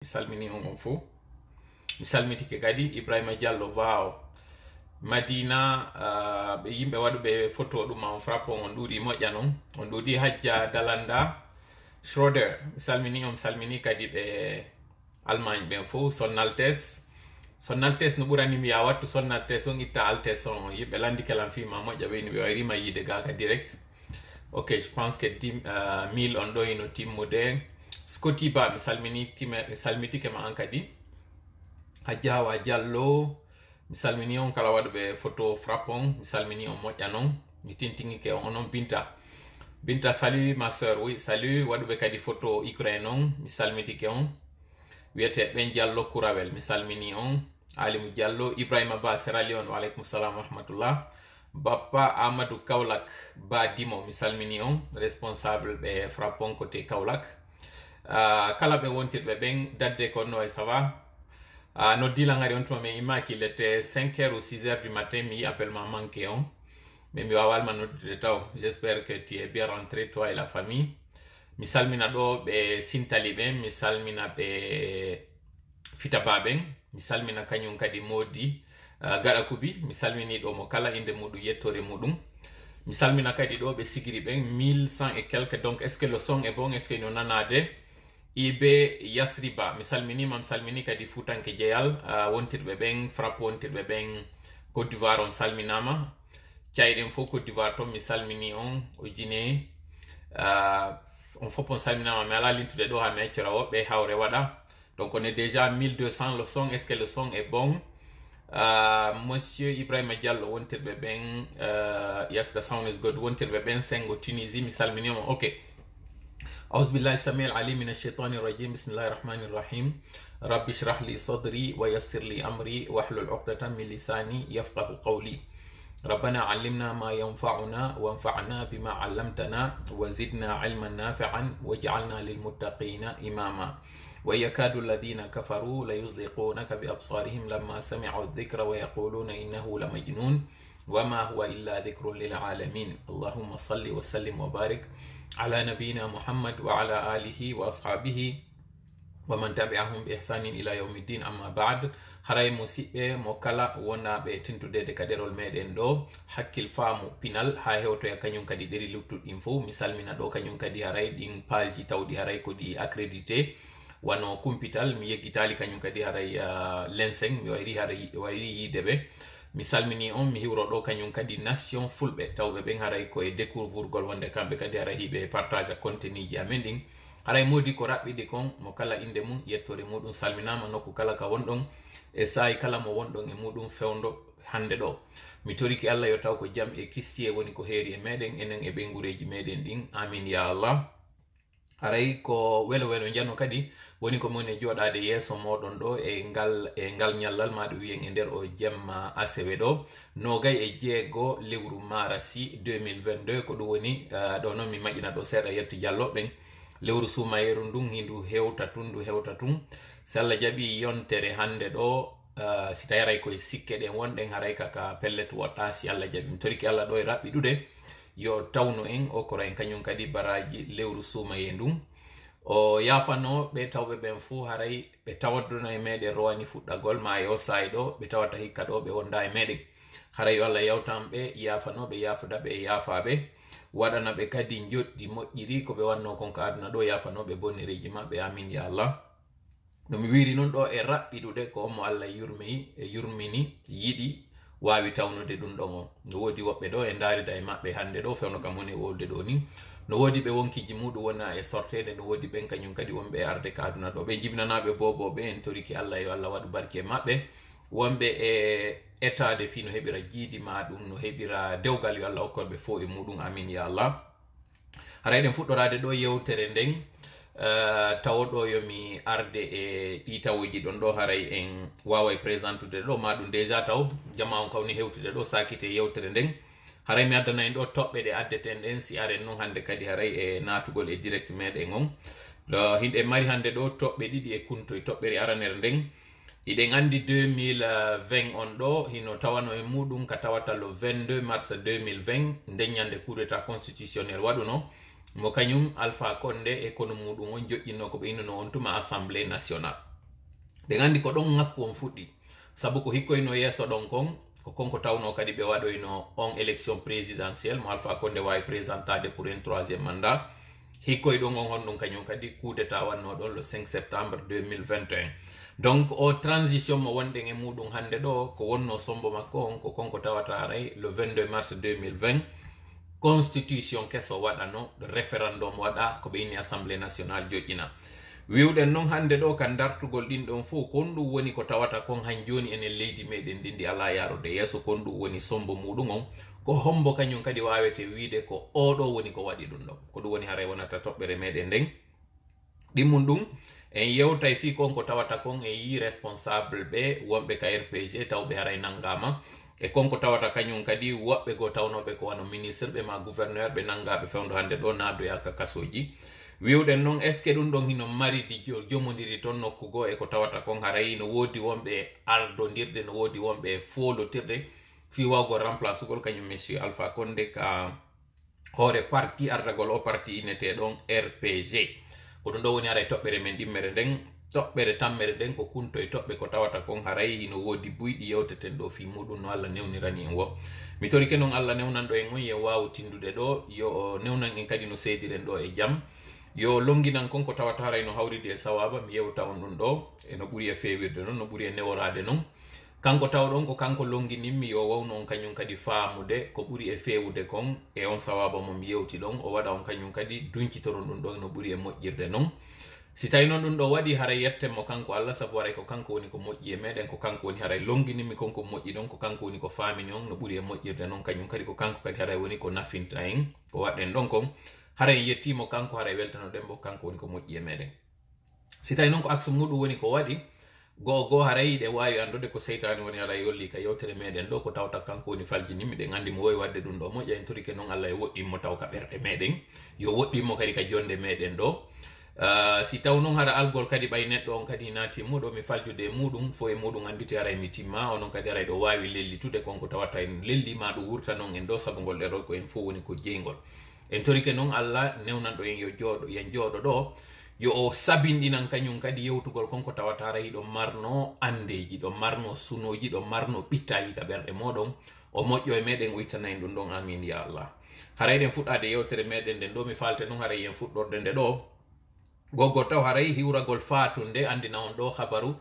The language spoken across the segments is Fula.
Mi salmini on fu. Mi salmitike kadi Ibrahima Diallo Vao Madina be yimbe waduɓe photo ɗum on frappo on ɗuuɗi moƴƴa non on ɗuuɗi Hajja Dalanda Schroeder mi salmini kadi ɓe Allemagne ɓen fo Son Altesse no ɓuranimi ya wattu Son Altesse on itta Altesse on yimɓe landi kelam fima moƴƴa ɓeyni ɓe wayrima yide gaka direct. Ok, je pense que 1000 on ɗo ino timmude. Scotty Ba mi salmitike ma an kadi. Hajja Hawa Diallo mi salmini on kala waɗuɓe photo frappon mi salmini on moƴƴa non mi tintinike on onon Binta salut ma sœur. Oui salut waɗuɓe kadi photo Ukraine on mi salmitike on wiyete ɓen Diallo Kurawel mi salmini on. Alimu Diallo Ibrahima Ba Sierra Leone wa aleykum salam wa rahmatullah. Bappa Amadou Kaolack Ba Dimo mi salmini on responsable ɓe frappon côté Kaolack. Kala ɓe wontirɓe ɓen dadde ko no ça va. No dilangari on tuma mais imaki il était 5h ou 6h du matin mi appelle ma manqué on mais mi wawalma noddude taw. J'espère que tu es bien rentré toi et la famille. Mi salmina ɗo ɓe Sintali ɓen mi salmina ɓe Fitaba ɓen mi salmina kañum kadi Modi Gaɗa Kubi mi salmini ɗo mo kala inde muɗum yettore muɗum. Mi salmina kadi ɗo ɓe Sigiri ɓen 1100 et quelque. Donc est ce que le son est bon, est ce que no nanade. Ibe Yasriba mi salmini kadi Futanke Jeyal wontirɓe ɓen frappe wontirɓe ɓen Côte d'Ivoire on salminama. Cayɗen fo Côte d'Ivoire ton mi salmini on o jine on fof on salminama mi ala lintude ɗo ha mi accora woɓɓe hawre waɗa. Donc on est déjà 1200 le son. Est ce que le son est bon? Monsieur Ibrahima Diallo wontirɓe ɓen yes the sound is good wontirɓe ɓen Sengo Tunisie mi salmini on. Ok. أعوذ بالله السميع العليم من الشيطان الرجيم بسم الله الرحمن الرحيم رب اشرح لي صدري ويسر لي أمري واحلل عقدة من لساني يفقه قولي ربنا علمنا ما ينفعنا وانفعنا بما علمتنا وزدنا علما نافعا واجعلنا للمتقين إماما ويكاد الذين كفروا ليزلقونك بأبصارهم لما سمعوا الذكر ويقولون إنه لمجنون وما هو إلا ذكر للعالمين اللهم صل وسلم وبارك على نبينا محمد وعلى آله وأصحابه ومن تبعهم بإحسان إلى يوم الدين أما بعد. haray musidɓe mo kala wonaɓe tintudede kaderol meɗen ɗo hakkil faamu pinal ha hewtoya kañum kadi ɗeri luttuɗɗin fo mi salmina ɗo kañum kadi haray ɗin page ji tawɗi haray ko ɗi accrédité wano kumpital mi yeggitali kañum kadi haray lenseng mi wayri yideɓe mi salmini on mi hiwro ɗo kañum kadi nation fulɓe tawɓe ɓen haray koye découvrourgol wonde kamɓe kadi haray hiɓe partage contenu ji amen ɗin haray modi ko raɓɓiɗi kon mo kala inde mum yettore muɗum salminama nokku kala ka wonɗon e sayi kala mo wonɗon e muɗum fewdo hande ɗo mi toriki Allah yo taw ko jaam e kistiye woni ko heeri e meɗen enen e ɓengureji meɗen ɗin amin ya Allah. haray ko welo janno kadi woni ko moni joɗade yeeso moɗon ɗo e ngal ñallal maɗo wiyen e nder o jemma asewe ɗo nogay e jeego lewru marasi 2022 ko ɗum woni ɗo noon mi maƴina ɗo seeɗa yetti dialloɓen lewru sumayeru ndun hindu hewta tun so Allah jaɓi yontere hande ɗo si tawi haray koye sikke ɗen wonɗen haray kaka pellet woɗɗa si Allah jaɓi mi toriki Allah ɗo e raɓɓiɗude yo tawnu en o kora en kañum kadi baraji lewru sumaye ndun o yafano ɓe tawɓe ɓen fuu haray ɓe tawaduna e meɗen rowani fuɗɗagol ma e o sayi ɗo ɓe tawata hikka ɗo ɓe wonda e meɗen haray yo Allah yawtan ɓe yafanoɓe yafudaɓe e yafaɓe waɗana ɓe kadi joɗɗi moƴƴiri ko ɓe wanno konko aduna ɗo yafanoɓe bonnereji maɓɓe amin ya Allah. no mi wiri noon ɗo e raɓɓiɗude ko omo Allah yurmini yiɗi wawi tawnude ɗum ɗon on no wodi woɓɓe ɗo e darida e maɓɓe hande ɗo fewno kam woni wolde ɗo ni no wodi ɓe wonkiji muɗum wona e sortede no wodi ɓen kañum kadi wonɓe e arde ka aduna ɗo ɓe jibnanaɓe boboɓe en toriki Allah yo Allah waɗu barke maɓɓe wonɓe e etade fi no heɓira jiidi maɗum no heɓira dewgal yo Allah hokkorɓe fo e muɗum amin ya Allah. haray ɗen fuɗɗorade ɗo yewtere nden tawoɗo yomi arde e ɗi tawuji ɗon ɗo haray en waway présentude ɗo maɗum déjà taw jama on kawni hewtude ɗo sakite yewtere nden haray mi addana en ɗo toɓɓe ɗe addeten ɗen si aren noon hande kadi haray e natugol e direct meɗen on hinɗe mari hande ɗo toɓɓe ɗiɗi e kunto e toɓɓere aranere nden iɗen andi 2020 on ɗo hino tawano e muɗum ka tawata le 22 mars 2020 nden ñande coup d'état constitutionnel waɗuno mo kañum Alpha Condé e kono muɗum on joƴƴinno ko ɓe innuno on tuma assemblée nationale ɓe gandi ko ɗon ngakku on fuɗɗi sabu ko hikkoyno yeeso ɗon kon ko konko tawno kadi ɓe waɗoyno on élection présidentielle mo Alpha Condé wawi présentade pour un 3e mandat hikkoy ɗon on honɗum kañum kadi coup d'état wanno ɗon le 5 septembre 2021 donc o transition mo wonɗen e muɗum hande ɗo ko wonno sombo makko on ko konko tawata ray le 22 mars 2020 constitution keso waɗano référendum waɗa ko ɓe inni assemblée nationale joƴƴina wiwɗen noon hande ɗo kan dartugol ɗin ɗon fof kon ɗum woni ko tawata kon han joni enen leydi meɗen ndi ala yarude yeeso kon ɗum woni sombo muɗum on ko hombo kañum kadi wawete wiide ko oɗo woni ko waɗi ɗum ɗon ko ɗum woni haray wonata toɓɓere meɗen nden ɗimmum ɗum en yewtay fi kon ko tawata kon e yi responsable ɓe wonɓe ka RPG tawɓe haray nangama e konko tawata kañum kadi woɓɓe go tawnoɓe ko wano ministre ɓe ma gouverneur ɓe nangaɓe fewdo hande ɗo nadoya ka kasoji wiwɗen noon est ce que ɗum ɗon hino maridi jomodiri toon nokkugo e ko tawata kon haray no wodi wonɓe ardodirde no wodi wonɓe folotirde fi wawgo remplace ugol kañum monsieur Alpha Condé ka hoore parti ardagol o parti inete ɗon RPG ko ɗum ɗo woni haray toɓɓere men ɗimmere nden toɓɓere tammere nden ko kunto e toɓɓe ko tawata kon haray hino wodi buyɗi yewteten ɗo fi muɗum no Allah newnirani en wo mi torike noon Allah newnanɗo en on yo wawu tindude ɗo yo newnan en kadi no seediren ɗo e jaam yo longinan kon ko tawata haray no hawride e sawaba mi yewta on ɗum ɗo eno ɓuuri e fewirde noon no ɓuuri e neworade noon kanko tawɗon ko kanko longininmi yo wawno on kañum kadi faamude ko ɓuuri e fewude kon e on sawaba mo mi yewti ɗon o waɗa on kañum kadi duncitoron ɗum ɗo no ɓuuri e moƴƴirde noon si tawi noon ɗum ɗo waɗi haray yettenmo kanko Allah sabu waray ko kanko woni ko moƴƴi e meɗen ko kanko woni haray longinimi konko moƴƴi ɗon ko kanko woni ko famini on no ɓuuri e moƴƴirde noon kañum kadi ko kanko kadi haray woni ko nafinta en ko waɗɗen ɗon kon haray yettimo kanko haray weltanoɗen bo kanko woni ko moƴƴi e meɗen si tawi noon ko axe muɗum woni ko waɗi go haray ɗe wawi andude ko seytani woni haray yolli ka yewtere meɗen ɗo ko tawta kanko woni faljinimi ɗen andi mo wowi wadde ɗum ɗo moƴƴa en torike noon Allah e woɗɗinmo taw ka ɓerɗe meɗen yo woɗɗinmo kadi ka jonde meɗen ɗo si taw noon hara algol kadi ɓay neɗɗo on kadi natimmo ɗo mi faljude e muɗum fo e muɗum andite haray mi timma onon kadi haray ɗo wawi lellitude konko tawata en lelli ma ɗum wurta noon en ɗo saabu ngol ɗerol ko en fof woni ko jeygol en torike noon Allah newnanɗo en yo jooɗo yen jooɗo ɗo yo o sabinɗinan kañum kadi yewtugol konko tawata haray ɗo marno andeji ɗo marno sunoji ɗo marno ɓittaji ka ɓerɗe moɗon o moƴƴo e meɗen o ittana en ɗum ɗon amin ya Allah haray ɗen fuɗɗade yewtere meɗen nden ɗo mi falte noon haray yen fuɗɗorde nde ɗo gogo taw haray hiwragol fatunde andina on ɗo habaru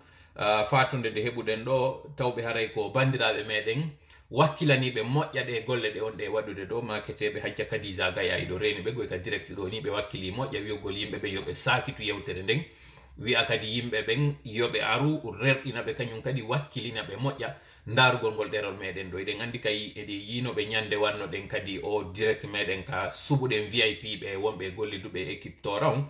fatunde nde heɓuɗen ɗo tawɓe haray ko bandiraɓe meɗen wakkilaniɓe moƴƴa ɗe golle ɗe on ɗe waɗude ɗo maketeɓe hajja Kadija Gaya ɗo reni ɓe goy ka direct ɗo ni ɓe wakkili moƴƴa wiyogol yimɓeɓe yoɓe sakitu yewtere nden wi'a kadi yimɓe ɓen yoɓe aru rerɗinaɓe kañum kadi wakkilinaɓe moƴƴa darugol ngol ɗerol meɗen ɗo eɗen andi kay eɗe yinoɓe ñande wannoɗen kadi o direct meɗen ka suɓuɗen VIP ɓe wonɓe golliduɓe équipe tora on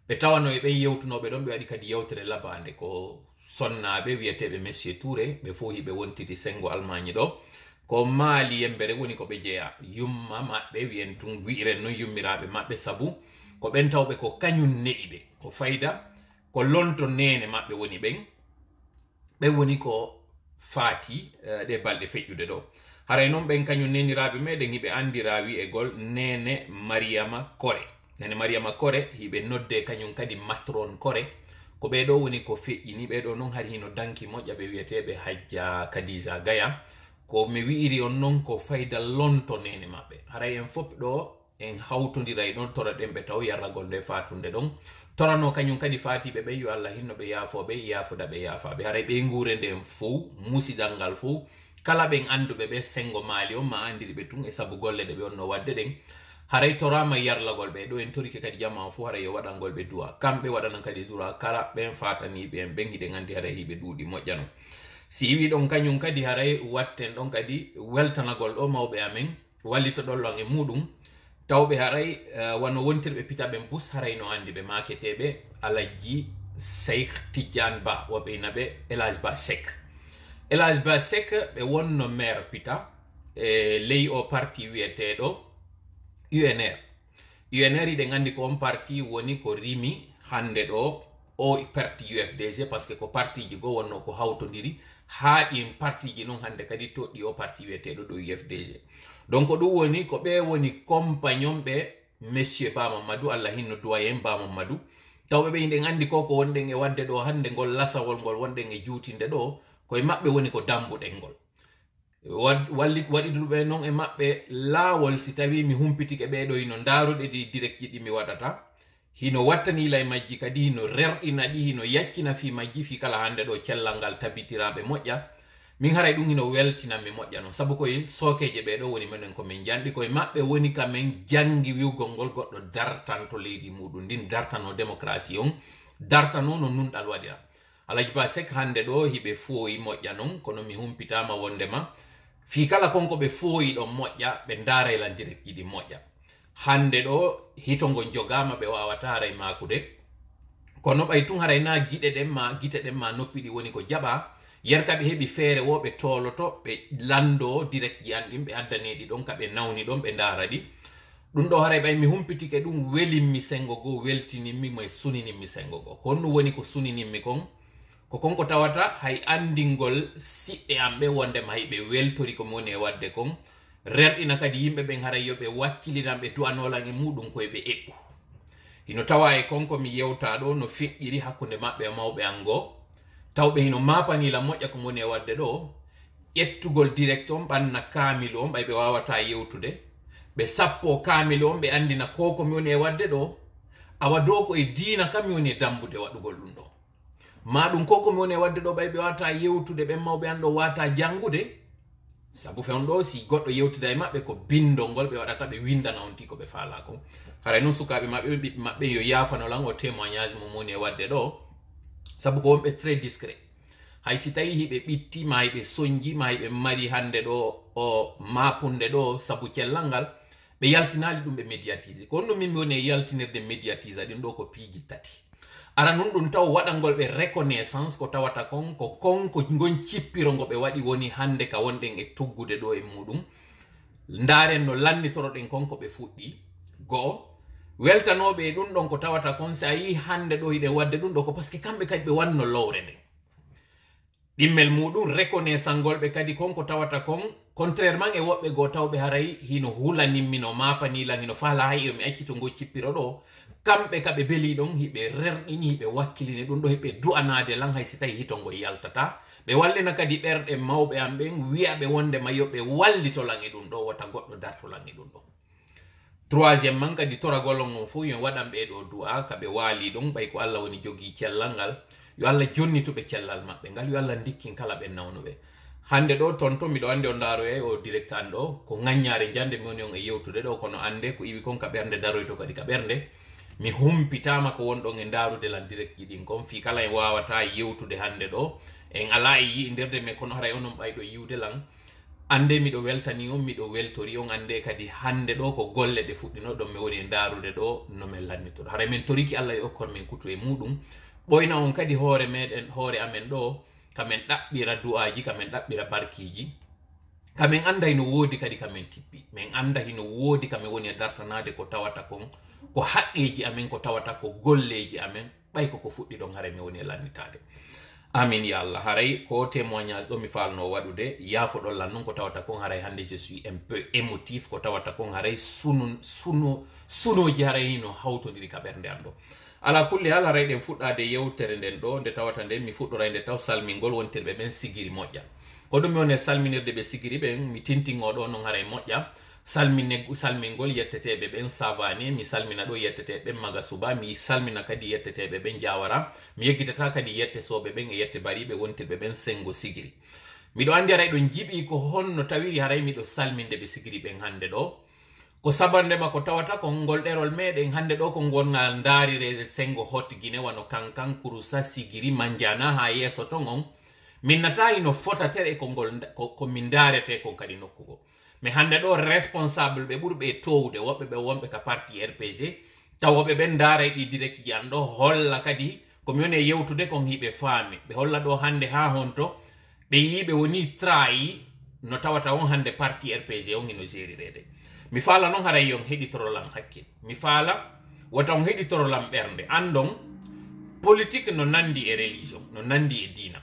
ɓe tawano e ɓen yewtunoɓe ɗon ɓe waɗi kadi yewtere labande ko sonnaɓe wiyeteɓe monsieur Touré ɓe fof hiɓe wontidi sengo Allemagne ɗo ko maali yembere woni ko ɓe jeeya yumma maɓɓe wiyen tun wi'iren noon yummiraɓe maɓɓe sabu ko ɓen tawɓe ko kañum ne'iɓe ko fayda ko lonto nene maɓɓe woni ɓen woni ko faati ɗe balɗe feƴƴude ɗo haray noon ɓen kañum neniraɓe meɗen hiɓe andira wi'egol nene Mariama Kore nene Mariama Kore hiɓe nodde kañum kadi matron Kore ko ɓeɗo woni ko feƴƴini ɓeɗo noon hari hino danki moƴƴa ɓe wiyeteɓe hajja Kadija Gaya ko mi wi'iri on noon ko fayda lonto nene maɓɓe haray en fof ɗo en hawtodiray ɗon tora ɗen ɓe taw yarragol nde fatunde ɗon torano kañum kadi fatiɓe ɓe yo Allah hinno ɓe yaafoɓe yaafuda ɓe yaafaɓe haray ɓe guure nden fof musidal ngal fof kala ɓen anduɓe ɓe sengo maali on ma andiri ɓe tun e saabu golle ɗe ɓe onno wadde ɗen haray torama yarlagol ɓe ɗo en torike kadi jamma o fof haray yo waɗangol ɓe duwa kamɓe waɗanan kadi dura kala ɓen fataniɓe en ɓen hiɗen andi haray hiɓe duuɗi moƴƴa non si wi ɗon kañum kadi haray watten ɗon kadi weltanagol ɗo mawɓe amen wallito ɗollon e muɗum tawɓe haray wano wontirɓe pitaɓen bus haray no andi ɓe maketeɓe Alaji Cheikh Tidiane Ba woɓe inaɓe Elhaj Ba Seck Elhaj Ba Seck ɓe wonno maire pita e ley o parti wiyeteɗo UNR iɗen andi ko on parti woni ko rimi hande ɗo o parti UFDG par ce que ko partiji go wonno ko hawtodiri haaɗin partiji noon hande kadi toɗɗi o parti wiyeteɗo ɗo UFDG donc ɗum woni ko ɓe woni compagnon ɓe monsieur Ba Mamadou Allah hinno doyen Ba Mamadou tawɓe ɓe inde andi ko wonɗen e wadde ɗo hande ngol lasawol ngol wonɗen e juutinde ɗo koye maɓɓe woni ko dambuɗen ngol waɗiduɓe noon e maɓɓe laawol si tawi mi humpitike ɓeɗo hino ndaruɗe ɗi direct ji ɗi mi waɗata hino wattanila e majji kadi hino rerɗina ɗi hino yaccina fi majji fi kala hande ɗo cellal ngal tabitiraɓe moƴƴa min haray ɗum hino weltinanmi moƴƴa noon saabu koye sokeje ɓeɗo woni menen komin janɗi koye maɓɓe woni kamen jangi wiwgol ngol goɗɗo dartanto leydi muɗum ndin dartano démocratie on dartano no nunɗal waɗira Alaji Ba Seck hande ɗo hiɓe fooyi moƴƴa noon kono mi humpitama wondema fi kala konko ɓe fooyi ɗon moƴƴa ɓe daraylan direct jiɗi moƴƴa hande ɗo hitongo jogama ɓe wawata haray makude kono ɓay tun haray na gite ɗen ma noppi ɗi woni ko jaɓa yerka ɓe heɓi feere wo ɓe toloto ɓe lando direct ji an ɗin ɓe addaneɗi ɗon kaɓe nawni ɗon ɓe ndara ɗi ɗum ɗo haray ɓay mi humpitike ɗum welinmi sengo go weltininmi moye sunininmi sengo go ko honɗum woni ko sunininmi kon ko konko tawata hay andingol siɓɓe am ɓe wondema hay ɓe weltori komi woni e wadde kon rerɗina kadi yimɓe ɓen haray yoɓe wakkilinan ɓe du'anolan e muɗum koye ɓe eɓɓu hino tawa e konko mi yewta ɗo no feƴƴiri hakkude maɓɓe e mawɓe an goo tawɓe hino mapanila moƴƴa ko woni e wadde ɗo ƴettugol direct on ɓanna kaamilu on ɓay ɓe wawata yewtude ɓe sappo kaamilu on ɓe andina ko komi woni e wadde ɗo awa dow ko e diina kam mi woni e dambude waɗugol ɗum ɗo ma ɗum ko komi woni e wadde ɗo ɓay ɓe wawata yewtude ɓen mawɓe an ɗo wata jangude sabu fewn ɗo si goɗɗo yewtida e maɓɓe ko bindol ngol ɓe waɗata ɓe windana on ti ko ɓe faala ko haray noon sukaɓe maɓɓe ɓiɓɓe maɓɓe yo yafanolan o témoignage mum woni e wadde ɗo sabu ko wonɓe très discret hay si tawi hiɓe ɓitti ma hiɓe soñji ma hiɓe mari hande ɗo o mapunde ɗo sabu cellal ngal ɓe yaltinali ɗum ɓe médiatise ko honɗum min mi woni e yaltinirde médiatise ɗin ɗo ko piiji tati ara nun ɗum taw waɗangol ɓe reconnaissance ko tawata kon ko gon cippiro ngo ɓe waɗi woni hande ka wonɗen e tuggude ɗo e muɗum ndaren no lannitoroɗen kon ko ɓe fuɗɗi go'o weltanoɓe ɗum ɗon ko tawata kon si a yi hande ɗo hiɗen wadde ɗum ɗo ko par ce que kamɓe kadi ɓe wanno lowre nden ɗimmel muɗum reconnaissance ngol ɓe kadi kon ko tawata kon contrairement e woɓɓe goo tawɓe haray hino hulaninmi no mapanilan hino faala hay yomi acci to ngo cippiro ɗo kamɓe ka ɓe beeli ɗon hiɓe rerɗini hiɓe wakkiline ɗum ɗo hiɓe du'anade lan hay si tawi hitongo yaltata ɓe wallina kadi ɓerɗe mawɓe am ɓen wiyaɓe wondema yoɓe wallitolan e ɗum ɗo wata goɗɗo dartolan e ɗum ɗo troisième man kadi toragolon on fo yo waɗan ɓeɗo du'a kaɓe waali ɗon ɓay ko Allah woni jogii cellal ngal yo Allah jonnituɓe cellal maɓɓe ngal yo Allah dikkin kala ɓe nawnuɓe hande ɗo tonto miɗo ande o ndaro e o direct an ɗo ko ŋaññare jande mi woni on e yewtude ɗo kono ande ko iwi kon ka ɓernde daroyto kadi ka ɓernde mi humpitama ko wonɗon e ndarude lan direct ji ɗin kon fi kala en wawata yewtude hande ɗo en ala e yi'indirde mais kono haray onon ɓayɗo yiwde lan ande miɗo weltani on miɗo weltori on ande kadi hande ɗo ko golle ɗe fuɗɗino ɗon mi woni e ndarude ɗo no min lannitoro haray min toriki Allah e okkor min kutu e muɗum ɓoyna on kadi hoore meɗen hoore amen ɗo kamen ɗaɓɓira du'aji kamen ɗaɓɓira barkiji kamen anda hino woodi kadi kamen tippi min anda hino woodi kamen woni e dartanade ko tawata kon ko haqqeji amen ko tawata ko golleji amen ɓay koko fuɗɗi ɗon haray mi woni e lannitade amin ya Allah haray ko témoignage ɗo mi falno waɗude yaafo ɗon lan noon ko tawata kon haray hande je suis un peu émotif ko tawata kon haray sunoji haray hino hawtodiri ka ɓernde an ɗo ala kulli hal haray ɗen fuɗɗade yewtere nden ɗo nde tawata nden mi fuɗɗora nde taw salmingol wontirɓe ɓen sigiri moƴƴa ko ɗum mi woni e salminirde ɓe sigiri ɓen mi tintingo ɗo noon haray moƴƴa salmingol yetteteɓe ɓen savani mi salmina ɗo yetteteɓe ɓen maga suba mi salmina kadi yetteteɓe ɓen jawara mi yeggitata kadi yette soɓe ɓen e yette bariɓe wontirɓe ɓen sengo sigiri miɗo andi haray ɗo jiiɓi ko honno tawiri haray miɗo salminde ɓe sigiri ɓen hande ɗo ko sabandema ko tawata ko ngol ɗerol meɗen hande ɗo ko gonnal darire sengo hot guine wano kankan kurusa sigiri manjana ha yeeso ton on min nata hino fotatere ko min darete kon kadi nokkugo mais hande ɗo responsable ɓe ɓurɓe towde woɓɓe ɓe wonɓe ka parti RPG tawoɓe ɓen daara ɗi direct ji an ɗo holla kadi komi woni e yewtude kon hiɓe faami ɓe holla ɗo hande ha honto ɓe yiɓe woni trahi no tawata on hande parti RPG on hino gérirede mi faala noon haray yon heɗitorolam hakkil mi faala wata on heɗitorolam ɓernde andon politique no nandi e religion no nandi e diina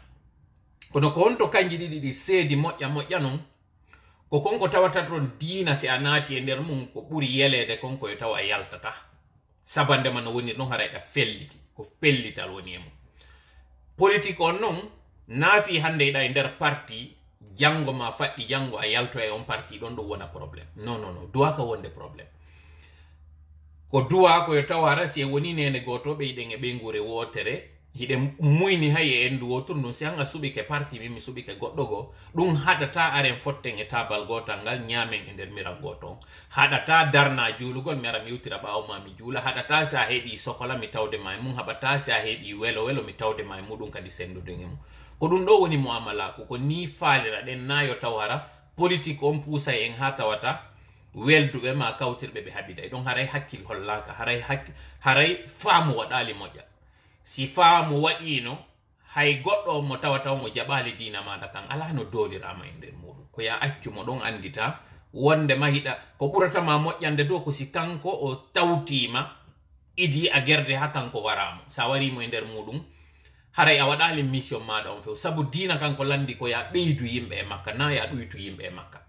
kono ko wonto kanji ɗiɗi ɗi seedi moƴƴa moƴƴa noon ko konko tawata toon diina si a naati e nder mum ko ɓuri yelede konko e tawa a yaltata sabandema no woni noon haray ɗa felliti ko pellital woni e mum politique on non naafi hande e nder parti jango ma faɗɗi jango a yalto e on parti ɗon ɗo wona probléme non duwa ka wonde probléme ko duwa ko yo tawara si woni nene goto ɓe yiɗen e ɓe ngure wotere hiɗe muyni hay e endu wotur ɗum si hanga suɓike parti mi suɓike goɗɗo go ɗum haɗata aren fotten e tabal gotal ngal ñamen e nder miral goto haɗata darna juulugol mi ara mi yewtira ɓawo ma mi juula haɗata sa heeɓi sokola mi tawde ma e mum haɓata sa heeɓi welo mi tawde ma e muɗum kadi sendude e mum ko ɗum ɗo woni muamalaku ko ni faalira ɗen nayo tawara politique on puusa en ha tawata welduɓe ma kawtirɓe ɓe haɓida ɗon haray hakkil hollaka haray faamu waɗali moƴƴa si faamu waɗino hay goɗɗo mo tawata mo jaɓali dina maɗa kan ala no dolirama e nder muɗum ko ya accumo ɗon andita wonde ma hiɗa ko ɓuratama moƴƴande dow ko si kanko o tawtima idi a gerde ha kanko waramo sa warimo e nder muɗum haray a waɗali mission maɗa on few sabu dina kanko landi ko ya ɓeydu yimɓe e makka na ya ɗuytu yimɓe e makka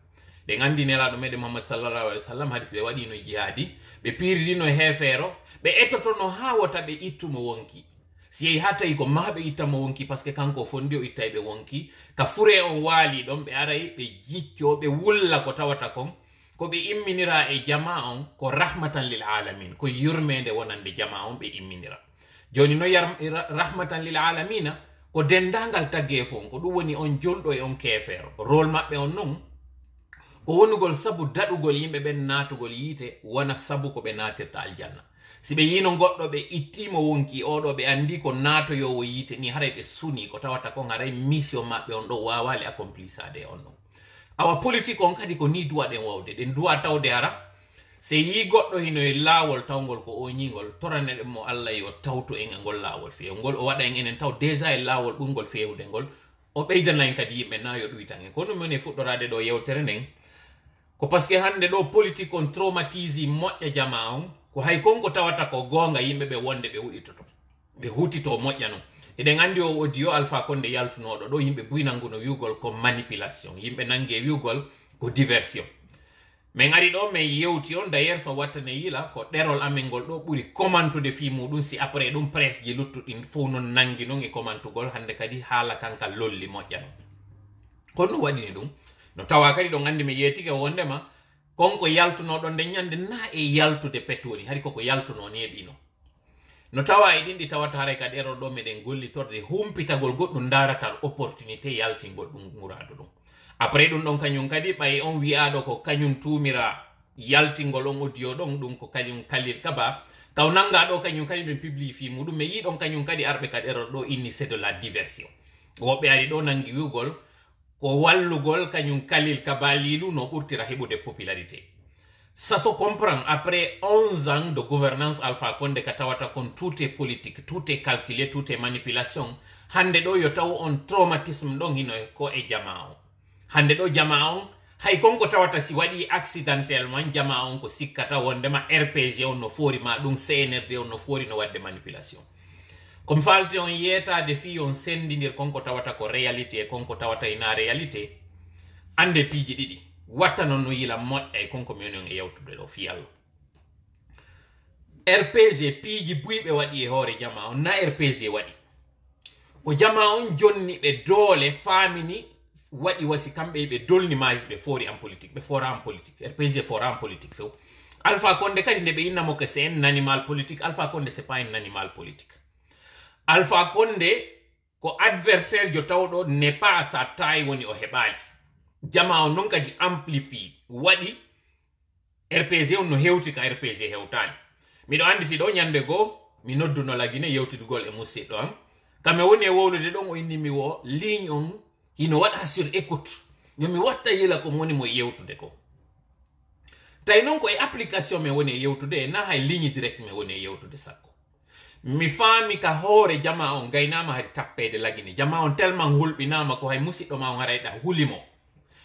ɓe andi nelaɗo meɗen Muhammad sallallahu alaihi wasallam hadis ɓe waɗino jihadi ɓe piiridino hefeero ɓe ettotono ha wota ɓe ittumo wonki si yehi ha tawi ko ma ɓe ittamo wonki par ce que kanko fondi o ittay ɓe wonki ka fure on waali ɗon ɓe aray ɓe jicco ɓe wulla ko tawata kon ko ɓe imminira e jama on ko rahmatan lil alamin ko yurmede wonande jama on ɓe imminira joni no rahmatan lil alamina ko dendangal tagge fon ko ɗum woni on jolɗo e on kefeero rôle maɓɓe on non ko wonugol sabu daɗugol yimɓe ɓen natugol yiite wona sabu ko ɓe natirta aljanna si ɓe yino goɗɗo ɓe ittimo wonki oɗo ɓe andi ko natoyowo yiite ni haray ɓe suni ko tawata kon haray mission maɓɓe on ɗo wawali accomplissade e on ɗon awa politique on kadi ko ni duwa ɗen wawde ɗen duwa tawde ara se yi goɗɗo hino e laawol tawgol ko o ñingol torane ɗen mo Allah yo tawto en e ngol laawol fewgol o waɗa en enen taw déjà e laawol ɓurgol fewde ngol o ɓeydana en kadi yimɓe na yo ɗuytan en ko ɗum woni fuɗɗorade ɗo yewtere nden ko par ce que hande ɗo politique on traumatise moƴƴa jama on ko hay konko tawata ko gonga yimɓe ɓe wonde ɓe huɗitoto ɓe hutito moƴƴa non eɗen andi o audio Alpha Condé yaltunoɗo ɗo yimɓe buynanguno wiwgol ko manipulation yimɓe nangue wiwgol ko diversion min ari ɗo min yewti on d'ailleurs so wattane yila ko ɗerol amen ngol ɗo ɓuri commentude fi muɗum si après ɗum presse ji luttuɗin fof non nangi non e commentugol hande kadi haala kanka lolli moƴƴa non kono ɗum waɗini ɗum no tawa kadi ɗon andi mi yeetike wondema konko yaltunoɗo nde ñande na e yaltude petoni hari koko yaltuno neɓino no tawa e ɗin ɗi tawata haray kadi ɗerol ɗo meɗen gollitorde humpitagol goɗɗum daratal opportunité yaltingol ɗum muradu ɗum après ɗum ɗon kañum kadi ɓay on wi'aɗo ko kañum tumira yaltingol on audio ɗon ɗum ko kañum Khalil Kaba taw nanga ɗo kañum kadi ɓe publie fi muɗum mi yiɗon kañum kadi arɓe kadi ɗerol ɗo inni c'est de la diversion woɓɓe ari ɗo nangi wiwgol ko wallugol kañum Khalil Kaba lilu no ɓurtira heɓude popularité ça se comprend après 11 ans de gouvernance Alpha Condé ka tawata kon tout est politique tout est calculé tout est manipulation hande ɗo yo taw on traumatisme ɗon hino ko e jama on hande ɗo jama on hay konko tawata si waɗi accidentellement jama on ko sikkata wondema RPG on no foori ma ɗum CNRD on no foori no wadde manipulation comme falte on yeetade fi on sendidir konko tawata ko réalité e konko tawata ina réalité ande piiji ɗiɗi watta non no yila moƴƴa e konko mi woni on e yewtude ɗo fi Allah RPG piiji buyɓe waɗi e hoore jama on na RPG waɗi ko jama on jonni ɓe doole faamini waɗi wasi kamɓe ɓe dolni maji ɓe foori en politique ɓe fora en politique RPG fora en politique few Alpha Condé kadi nde ɓe innamo que c'est un animal politique Alpha Condé c'est pas un animal politique Alpha Condé ko adversaire jo tawɗo n'est pas à sa taille woni o heɓali jama on non kadi amplifie waɗi RPG on no hewti ka RPG hewtali miɗo anditi ɗo ñande goo mi nodduno lagine yewtidugol e musidɗo am kame woni e wowlude ɗon o innimi wo ligne on hino waɗa sur écoute yomi watta yila ko woni mo yewtude ko tawi noon ko e application me woni e yewtude na hay ligne direct me woni e yewtude sakko mi faami ka hoore jama on gaynama hadi tappede lagine jama on tellement hulɓinama ko hay musidɗo ma on hara hiɗa hulimo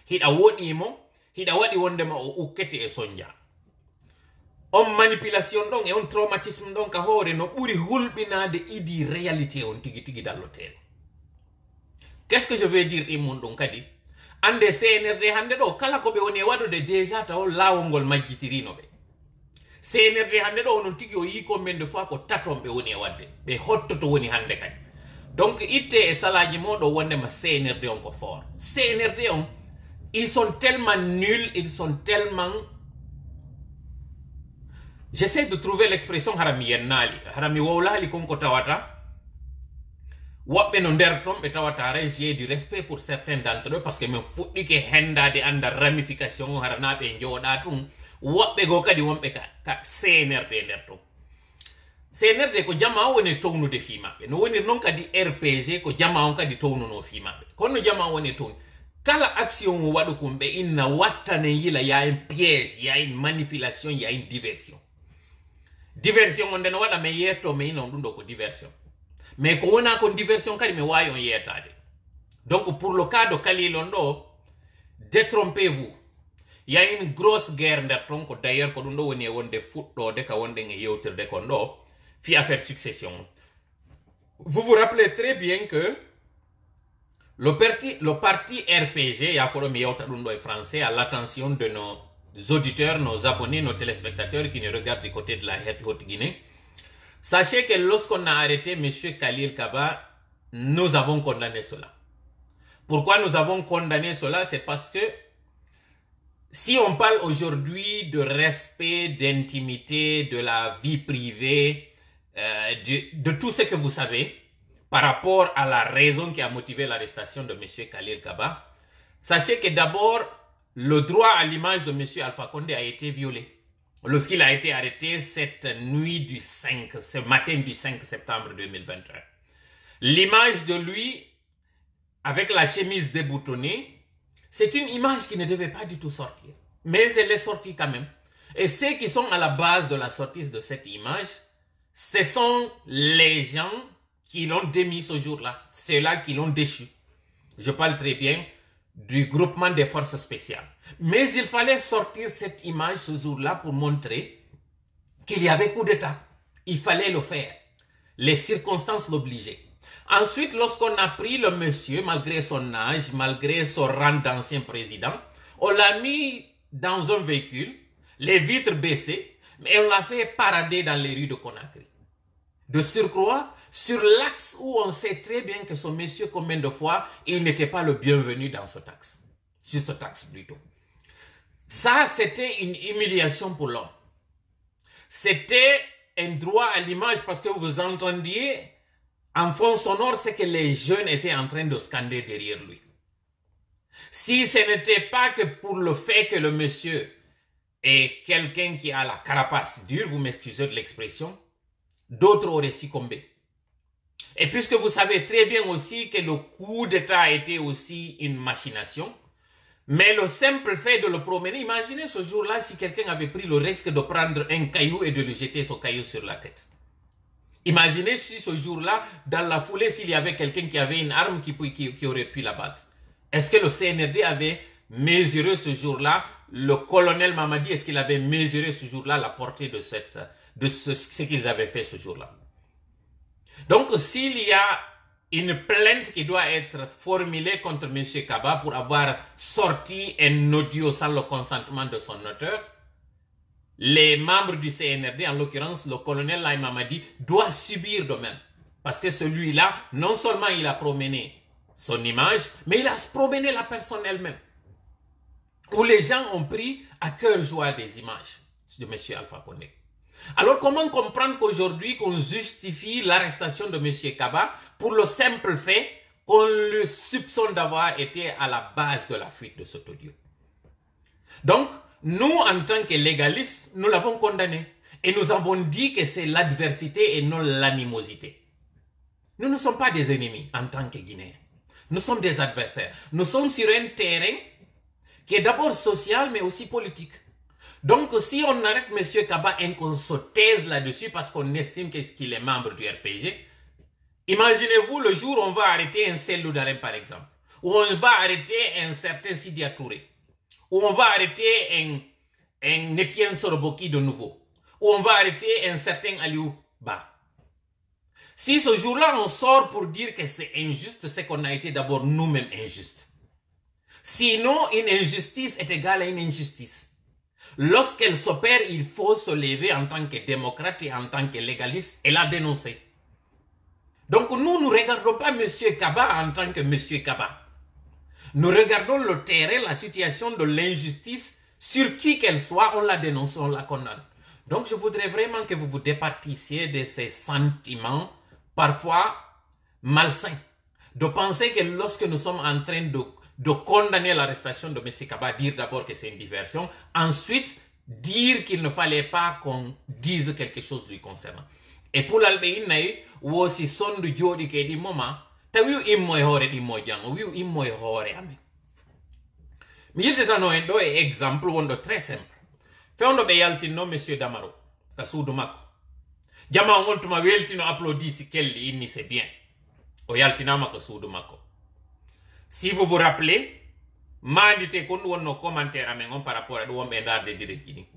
hiɗa woɗimo hiɗa waɗi wondema o ukkete e sonja on manipulation ɗon e on traumatisme ɗon ka hoore no ɓuri hulɓinade idi réalité on tigi tigi dallotere qu'est-ce que je veux dire ɗin mum ɗum kadi ande CNRD hande ɗo kala ko ɓe woni e waɗude déjà taw laawol ngol majjitirino ɓe CNRD hande ɗo onon tigi o yi combien de fois ko taton ɓe woni e wadde ɓe hottoto woni hande kadi donc itte e salaji moɗo wondema CNRD on ko fort CNRD on ils sont tellement nuls ils sont tellement j'essaie de trouver l'expression harami yennali harami wowlali konko tawata woɓɓe no nder ton ɓe tawata j'ai du respect pour certains d'entre eux parce que min fuɗɗike hendade anda ramification o harana ɓe jooɗa tun woɓɓe go kadi wonɓe ka CNRD nder ton CNRD ko jama woni townude fimaɓe no woni non kadi RPG ko jama on kadi townuno fimaɓe kono jama woni town kala action o waɗu kum ɓe inna wattane yila y a un piège y a une manipulation y a une diversion diversion on nden waɗa mi yetto mi ina on ɗum ɗo ko diversion mais ko wona ko diversion kadi mi wawi on yettade donc pour le cas de Kalilon ɗo détrompez-vous il y a une grosse guerre nder ton ko d'ailleurs ko ɗum ɗo woni e wonde fuɗɗode ka wonɗen e yewtirde kon ɗo fi affaire succession vous vous rappelez très bien que le parti RPG ya foɗo mi yewta ɗum ɗo e français à l'attention de nos auditeurs, nos abonnés, nos téléspectateurs qui nous regardent du côté de la Haute-Guinée. Sachez que lorsqu'on a arrêté M. Khalil Kaba, nous avons condamné cela. Pourquoi nous avons condamné cela? C'est parce que si on parle aujourd'hui de respect, d'intimité, de la vie privée, de tout ce que vous savez, par rapport à la raison qui a motivé l'arrestation de M. Khalil Kaba, sachez que d'abord, le droit à l'image de M. Alpha Condé a été violé lorsqu'il a été arrêté cette nuit du 5, ce matin du 5 septembre 2021. L'image de lui, avec la chemise déboutonnée, c'est une image qui ne devait pas du tout sortir. Mais elle est sortie quand même. Et ceux qui sont à la base de la sortie de cette image, ce sont les gens qui l'ont démis ce jour-là, ceux-là qui l'ont déchu. Je parle très bien du groupement des forces spéciales. Mais il fallait sortir cette image ce jour-là pour montrer qu'il y avait coup d'État. Il fallait le faire. Les circonstances l'obligeaient. Ensuite, lorsqu'on a pris le monsieur, malgré son âge, malgré son rang d'ancien président, on l'a mis dans un véhicule, les vitres baissées, mais on l'a fait parader dans les rues de Conakry. De surcroît, sur l'axe où on sait très bien que ce monsieur, combien de fois, il n'était pas le bienvenu dans ce axe. Sur ce axe plutôt. Ça, c'était une humiliation pour l'homme. C'était un droit à l'image parce que vous entendiez en fond sonore ce que les jeunes étaient en train de scander derrière lui. Si ce n'était pas que pour le fait que le monsieur est quelqu'un qui a la carapace dure, vous m'excusez de l'expression, d'autres auraient succombé. Et puisque vous savez très bien aussi que le coup d'État a été aussi une machination, mais le simple fait de le promener, imaginez ce jour-là si quelqu'un avait pris le risque de prendre un caillou et de lui jeter ce caillou sur la tête. Imaginez si ce jour-là, dans la foulée, s'il y avait quelqu'un qui avait une arme qui aurait pu l'abattre. Est-ce que le CNRD avait mesuré ce jour-là, le colonel Mamadi, est-ce qu'il avait mesuré ce jour-là la portée de ce qu'ils avaient fait ce jour-là? Donc, s'il y a une plainte qui doit être formulée contre M. Kaba pour avoir sorti un audio sans le consentement de son auteur, les membres du CNRD, en l'occurrence le colonel Laye Mamadi, doit subir de même. Parce que celui-là, non seulement il a promené son image, mais il a promené la personne elle-même. Où les gens ont pris à cœur joie des images de M. Alpha Condé. Alors comment comprendre qu'aujourd'hui qu'on justifie l'arrestation de M. Kaba pour le simple fait qu'on le soupçonne d'avoir été à la base de la fuite de cet audio? Donc, nous, en tant que légalistes, nous l'avons condamné. Et nous avons dit que c'est l'adversité et non l'animosité. Nous ne sommes pas des ennemis en tant que Guinéens. Nous sommes des adversaires. Nous sommes sur un terrain qui est d'abord social, mais aussi politique. Donc, si on arrête M. Kaba et qu'on se taise là-dessus parce qu'on estime qu'il est membre du RPG, imaginez-vous le jour où on va arrêter un Cellou Dalein, par exemple, où on va arrêter un certain Sidi Touré, où on va arrêter un Etienne Soroboki de nouveau, où on va arrêter un certain Aliou Ba. Si ce jour-là, on sort pour dire que c'est injuste, c'est qu'on a été d'abord nous-mêmes injustes. Sinon, une injustice est égale à une injustice. Lorsqu'elle s'opère, il faut se lever en tant que démocrate et en tant que légaliste et la dénoncer. Donc nous ne regardons pas M. Kaba en tant que M. Kaba. Nous regardons le terrain, la situation de l'injustice, sur qui qu'elle soit, on la dénonce, on la condamne. Donc je voudrais vraiment que vous vous départissiez de ces sentiments, parfois malsains, de penser que lorsque nous sommes en train de condamner l'arrestation de M. Kaba, dire d'abord que c'est une diversion, ensuite dire qu'il ne fallait pas qu'on dise quelque chose lui concernant. Et pour l'albéine, ou aussi son du jodi ke di moment, ta wiu immo e hore di mo jang, wiu immo e hore ame. Mi yiltitano en do e exemple wondo très simple. Fewndo be yaltinno monsieur Damaro, ka suudu makko. Jama on tuma weltino applaudi si kelli inni c'est bien. O yaltinama ka suudu makko. Si vous vous rappelez, mandite kon wonno commentaire amen on par rapport à do wombe darde direct ni.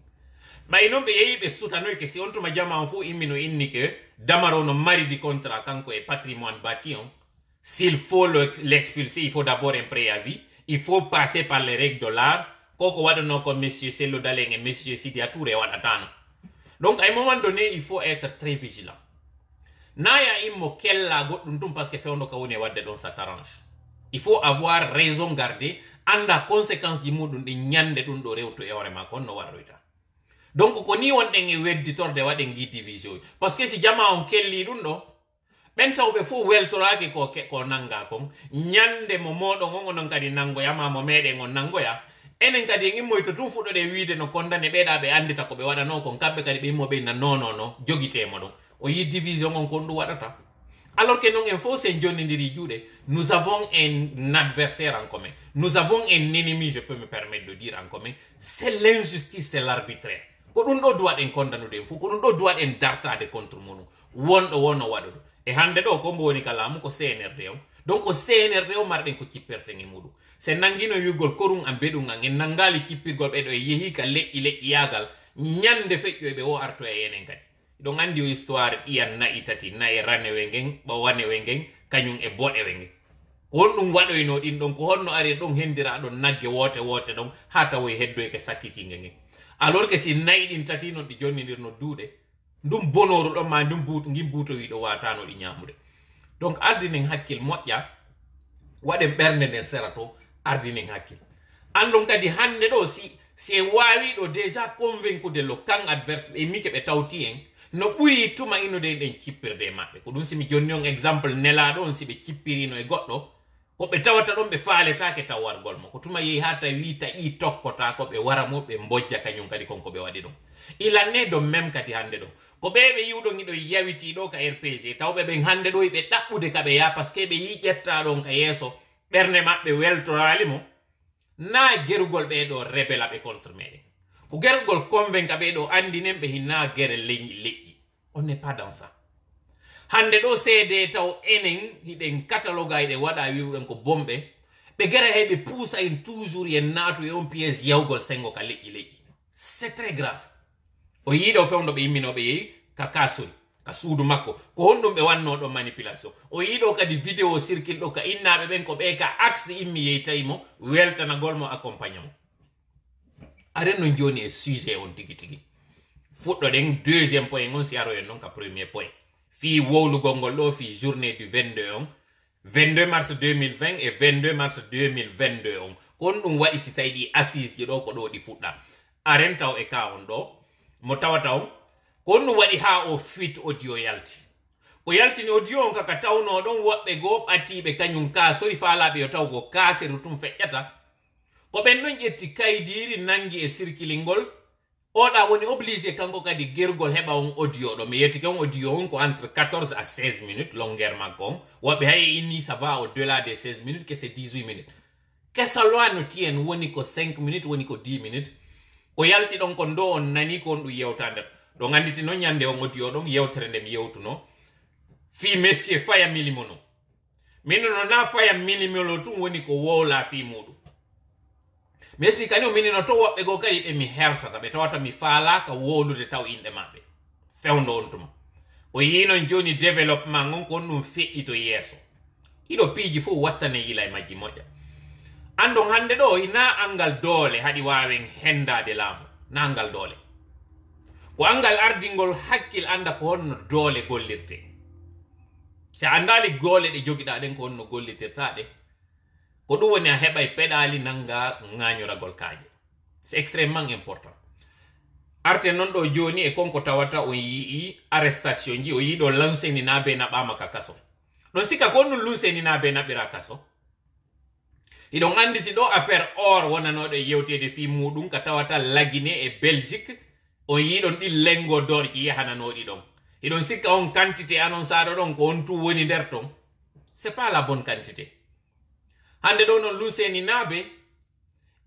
Ma non be yeyi be sutanoy ke si on tuma jama on fu immino inni ke Damaro no mari di contrat kanko e patrimoine bâti on. S'il faut l'expulser, il faut d'abord un préavis, il faut passer par les règles de l'art. Koko wadano comme monsieur Sello Daleng et monsieur Sidi Atoure wadatano. Donc à un moment donné, il faut être très vigilant. Naya immo kella godum parce que fait on kawone wadde don ça t'arrange. Il faut avoir raison garder anda conséquence di mudum di nyande dum do rewto e hore ma kon no waroita. Donc ko ni won den e wedditor de waden gi division parce que si jama on kelli dum do ben tawbe fu weltorake ko nanga kon nyande mo modo ngongo non kadi nango yama mo mede ngon nango ya enen kadi ngi moyto tum fudo de wiide no condamné beeda be andita ko be wadano kon kambe kadi be mo be na non jogite mo don o yi division on kon du wadata alors que non en faut c'est jonnindiri juude nous avons un adversaire en commun nous avons un ennemi je peux me permettre de dire en commun c'est l'injustice c'est l'arbitraire ko dun do doit en condamnude fu ko dun do doit en dartade contre monu wondo wado e hande do ko mboni kalamu ko CNRD on donc ko CNRD o marden ko cipperte ngi mudu se nangino yugol korun am bedu ngi nangali cippirgol be do yehi ka le yagal nyande feccio be o arto e yenen kadi donc andi o histoire iyan na itati na e rane wengen ba wane wengen kanyum e bode wengen won dum wado ino din donc honno ari don hendira don nagge wote don hata wo heddo e ke sakiti ngi alors que si naydin tati non di jonnidir no duude ndum bonoru do ma ndum buut ngi buuto wi do watano di nyamude donc ardinen hakkil moƴƴa waden bernde nden serato ardinen hakkil andon kadi hande do si wawi do déjà convaincu de lo kan adverse e mike be tawti en no buri tuma inude den cippirde mabbe ko dum simi jonni on exemple nela don si be cippirino e goddo ko be tawata don be faaletaake tawargol mo ko tuma yi hata wi taƴi tokkota ko be wara mo be mbojja kanyum kadi konko be wadi don il en est de même kadi hande do ko bebe yiwdo ngido yawiti do ka RPG tawbe ben hande do be dabbude ka be ya parce que be yi jetta don ka yeso berne mabbe weltorali mo na gerugol be do rebela be contre mede ko gerugol convainca be do andinen be hinna gere leñi on n'est pas dans ça hande do cede taw enen hiden catalogue ayde wada wiwen ko bombe be gere hebe poussa en toujours yen natu e on pièce yawgol sengo ka leñi c'est très grave o yiido fewndo be yimmino be ka kasuri ka suudu makko ko hondum be wanno do manipulation o yiido kadi vidéo circule do ka innabe ben ko be ka axe immi yeytaymo weltana golmo accompagnement aren no joni e sujet on tigi fuddo den deuxième point on si aro en non ka premier point fi wowlugol ngol do fi journée du 22 mars 2020 et 22 mars 2022 on kon dum wadi si taydi assise ji do ko do di fudda aren taw e ka on do mo tawataw kon no wadi ha o fit audio yalti o yalti ni audio on kaka tawno don wobbe go batibe kanyum ka sori faalabe yo taw go kaseru tum feccata ko ben non jetti kaydiri nangi e circulingol oda woni obligé kanko kadi gergol heba on audio do mi yetti kan audio on ko entre 14 à 16 minutes longueur makon wobbe hay inni ça va au delà des 16 minutes que c'est 18 minutes que ça loi no tien woni ko 5 minutes woni ko 10 minutes o yalti don ko ndo on nani ko ndu yewtande do nganditi no nyande on audio don yewtere dem yewtuno fi monsieur faya milimono mino no na faya milimono tum woni ko wola fi mudu mesfi kanyo minino to wobbe go kay be mi hersata be tawata mi faala ka wolude taw inde mabbe fewndo on tuma o yino joni développement ngon ko num fe'i to yeso ido piji fu wattane yila e majji moja andon hande do ina angal dole hadi wawen hendade laamu nangal dole ko angal ardingol hakkil anda ko honno dole gollirte si andali gole de jogiɗa ɗen ko honno gollitirta ɗe ko ɗum woni a heɓa peɗali nanga ŋañoragol kaaje c'est extrêmement important arte non ɗo joni e konko tawata on yii arrestation ji o yii ɗo lanseni nabe naɓama ka kaso ɗon sika ko non lunseni nabe naɓira kaso iɗon andi si ɗo affaire or wonanoɗo e yewtede fi muɗum ka tawata lagine e Belgique on yiɗon ɗi lengo dorƴi yahananoɗi ɗon iɗon sikka on quantité anon saɗo ɗon ko on tu woni nder ton c'est pas la bonne quantité hande ɗo non luseni nabe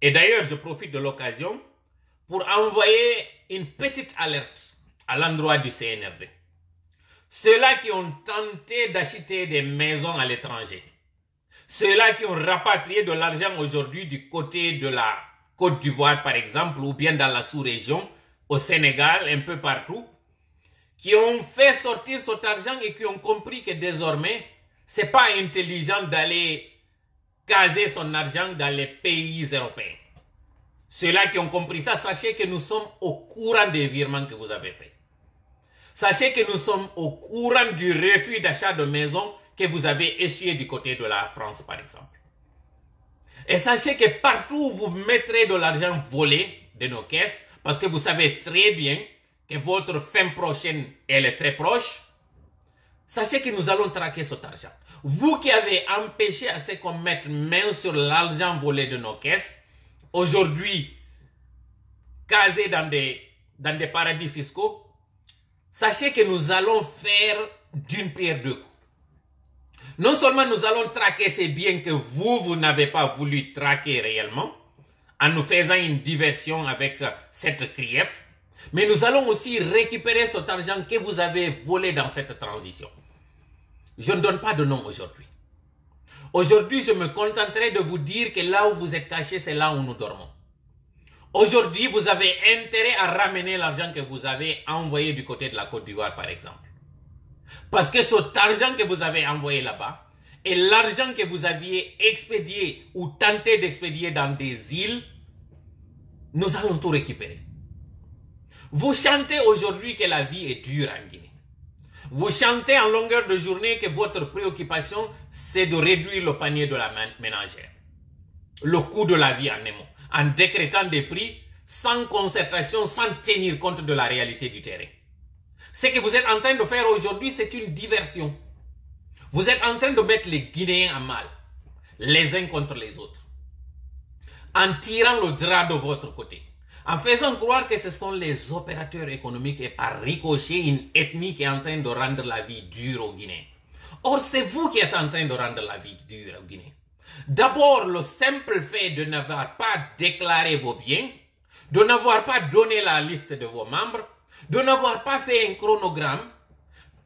et d'ailleurs je profite de l'occasion pour envoyer une petite alerte à l'endroit du CNRD. Ceux-là qui ont tenté d'acheter des maisons à l'étranger, ceux-là qui ont rapatrié de l'argent aujourd'hui du côté de la Côte d'Ivoire par exemple, ou bien dans la sous-région, au Sénégal, un peu partout, qui ont fait sortir cet argent et qui ont compris que désormais, c'est pas intelligent d'aller caser son argent dans les pays européens. Ceux-là qui ont compris ça, sachez que nous sommes au courant des virements que vous avez faits. Sachez que nous sommes au courant du refus d'achat de maison que vous avez essuyé du côté de la France, par exemple. Et sachez que partout où vous mettrez de l'argent volé de nos caisses, parce que vous savez très bien que votre fin prochaine, elle est très proche, sachez que nous allons traquer cet argent. Vous qui avez empêché à ce qu'on mette main sur l'argent volé de nos caisses, aujourd'hui casé dans des paradis fiscaux, sachez que nous allons faire d'une pierre deux coups. Non seulement nous allons traquer ces biens que vous n'avez pas voulu traquer réellement, en nous faisant une diversion avec cette CRIEF, mais nous allons aussi récupérer cet argent que vous avez volé dans cette transition. Je ne donne pas de nom aujourd'hui. Aujourd'hui, je me contenterai de vous dire que là où vous êtes cachés, c'est là où nous dormons. Aujourd'hui, vous avez intérêt à ramener l'argent que vous avez envoyé du côté de la Côte d'Ivoire, par exemple. Parce que cet argent que vous avez envoyé là-bas et l'argent que vous aviez expédié ou tenté d'expédier dans des îles, nous allons tout récupérer. Vous chantez aujourd'hui que la vie est dure en Guinée. Vous chantez en longueur de journée que votre préoccupation, c'est de réduire le panier de la ménagère. Le coût de la vie en émo, en décrétant des prix sans concertation, sans tenir compte de la réalité du terrain. Ce que vous êtes en train de faire aujourd'hui, c'est une diversion. Vous êtes en train de mettre les Guinéens en mal, les uns contre les autres, en tirant le drap de votre côté, en faisant croire que ce sont les opérateurs économiques et par ricochet une ethnie qui est en train de rendre la vie dure aux Guinéens. Or, c'est vous qui êtes en train de rendre la vie dure aux Guinéens. D'abord, le simple fait de n'avoir pas déclaré vos biens, de n'avoir pas donné la liste de vos membres, de n'avoir pas fait un chronogramme,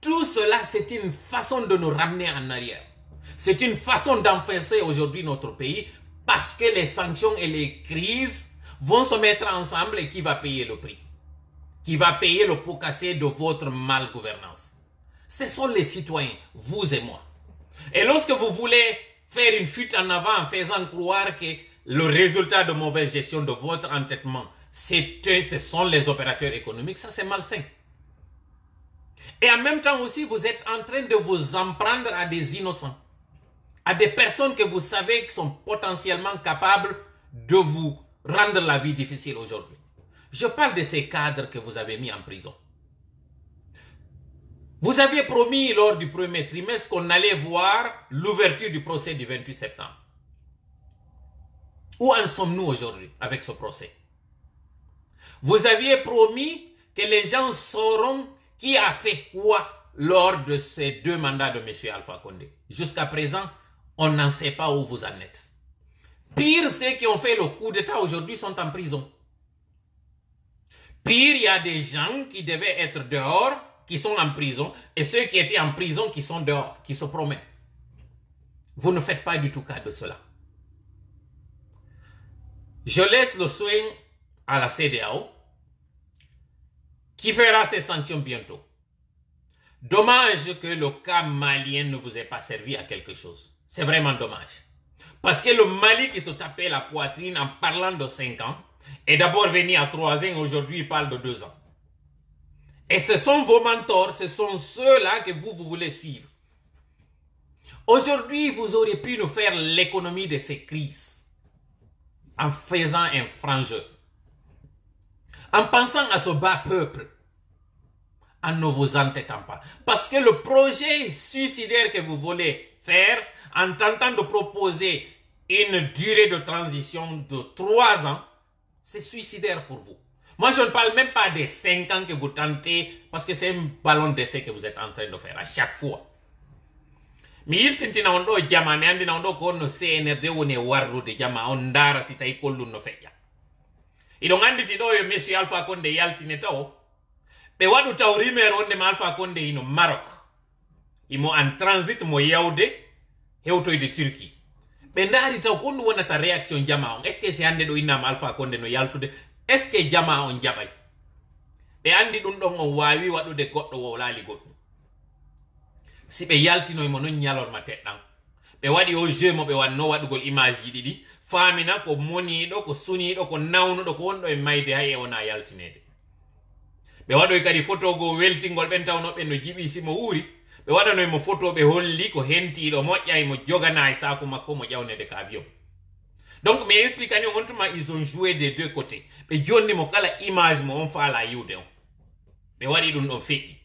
tout cela, c'est une façon de nous ramener en arrière. C'est une façon d'enfoncer aujourd'hui notre pays parce que les sanctions et les crises vont se mettre ensemble et qui va payer le prix? Qui va payer le pot cassé de votre malgouvernance? Ce sont les citoyens, vous et moi. Et lorsque vous voulez faire une fuite en avant en faisant croire que le résultat de mauvaise gestion de votre entêtement, ce sont les opérateurs économiques, ça c'est malsain. Et en même temps aussi, vous êtes en train de vous en prendre à des innocents, à des personnes que vous savez qui sont potentiellement capables de vous rendre la vie difficile aujourd'hui. Je parle de ces cadres que vous avez mis en prison. Vous aviez promis lors du premier trimestre qu'on allait voir l'ouverture du procès du 28 septembre. Où en sommes-nous aujourd'hui avec ce procès? Vous aviez promis que les gens sauront qui a fait quoi lors de ces 2 mandats de M. Alpha Condé. Jusqu'à présent, on n'en sait pas où vous en êtes. Pire, ceux qui ont fait le coup d'État aujourd'hui sont en prison. Pire, il y a des gens qui devaient être dehors, qui sont en prison, et ceux qui étaient en prison qui sont dehors, qui se promènent. Vous ne faites pas du tout cas de cela. Je laisse le soin à la CEDEAO, qui fera ses sanctions bientôt. Dommage que le cas malien ne vous ait pas servi à quelque chose. C'est vraiment dommage. Parce que le Mali qui se tapait la poitrine en parlant de 5 ans, Et d'abord venu à 3 ans, aujourd'hui il parle de 2 ans. Et ce sont vos mentors, ce sont ceux-là que vous voulez suivre. Aujourd'hui, vous auriez pu nous faire l'économie de ces crises en faisant un frangeur, en pensant à ce bas peuple, en ne vous entêtant pas. Parce que le projet suicidaire que vous voulez faire, en tentant de proposer une durée de transition de 3 ans, c'est suicidaire pour vous. Moi, je ne parle même pas des 5 ans que vous tentez, parce que c'est un ballon d'essai que vous êtes en train de faire à chaque fois. Mi yiltintina on ɗo jama mi andina on ɗo ko onno CNRD woni warrude jama on ndaara si tawi kollum no feƴƴa iɗon anditi ɗo yo monsieur Alpha Condé yaltine taw ɓe waɗu taw rumeur wonde ma Alpha Condé hino Maroc imo en transit mo yawde hewtoyde Turquie ɓe ndaari taw ko ɗum wonata réaction jama on est ce que si hannde ɗo innama Alpha Condé no yaltude est ce que jama on jaɓay ɓe andi ɗum ɗon on wawi waɗude goɗɗo wo laali goɗɗum si ɓe yaltinoymo non ñalorma teɗɗan ɓe waɗi o jeu mo ɓe wanno waɗugol image ji ɗiɗi famina ko moniɗo ko suniɗo ko nawnuɗo ko wonɗo e mayde hay e wona yaltinede ɓe waɗoy kadi photo go weltingol ɓen tawnoɓe no jiɓi simo wuuri ɓe waɗanoymo photo ɓe holli ko hentiɗo moƴƴay mo jogana e saku makko mo ƴawnede ka avion donc mi expliquani on tuma ils ont joué des deux côtés ɓe jonni mo kala image mo on faala yiwde on ɓe waɗi ɗum ɗon feƴƴi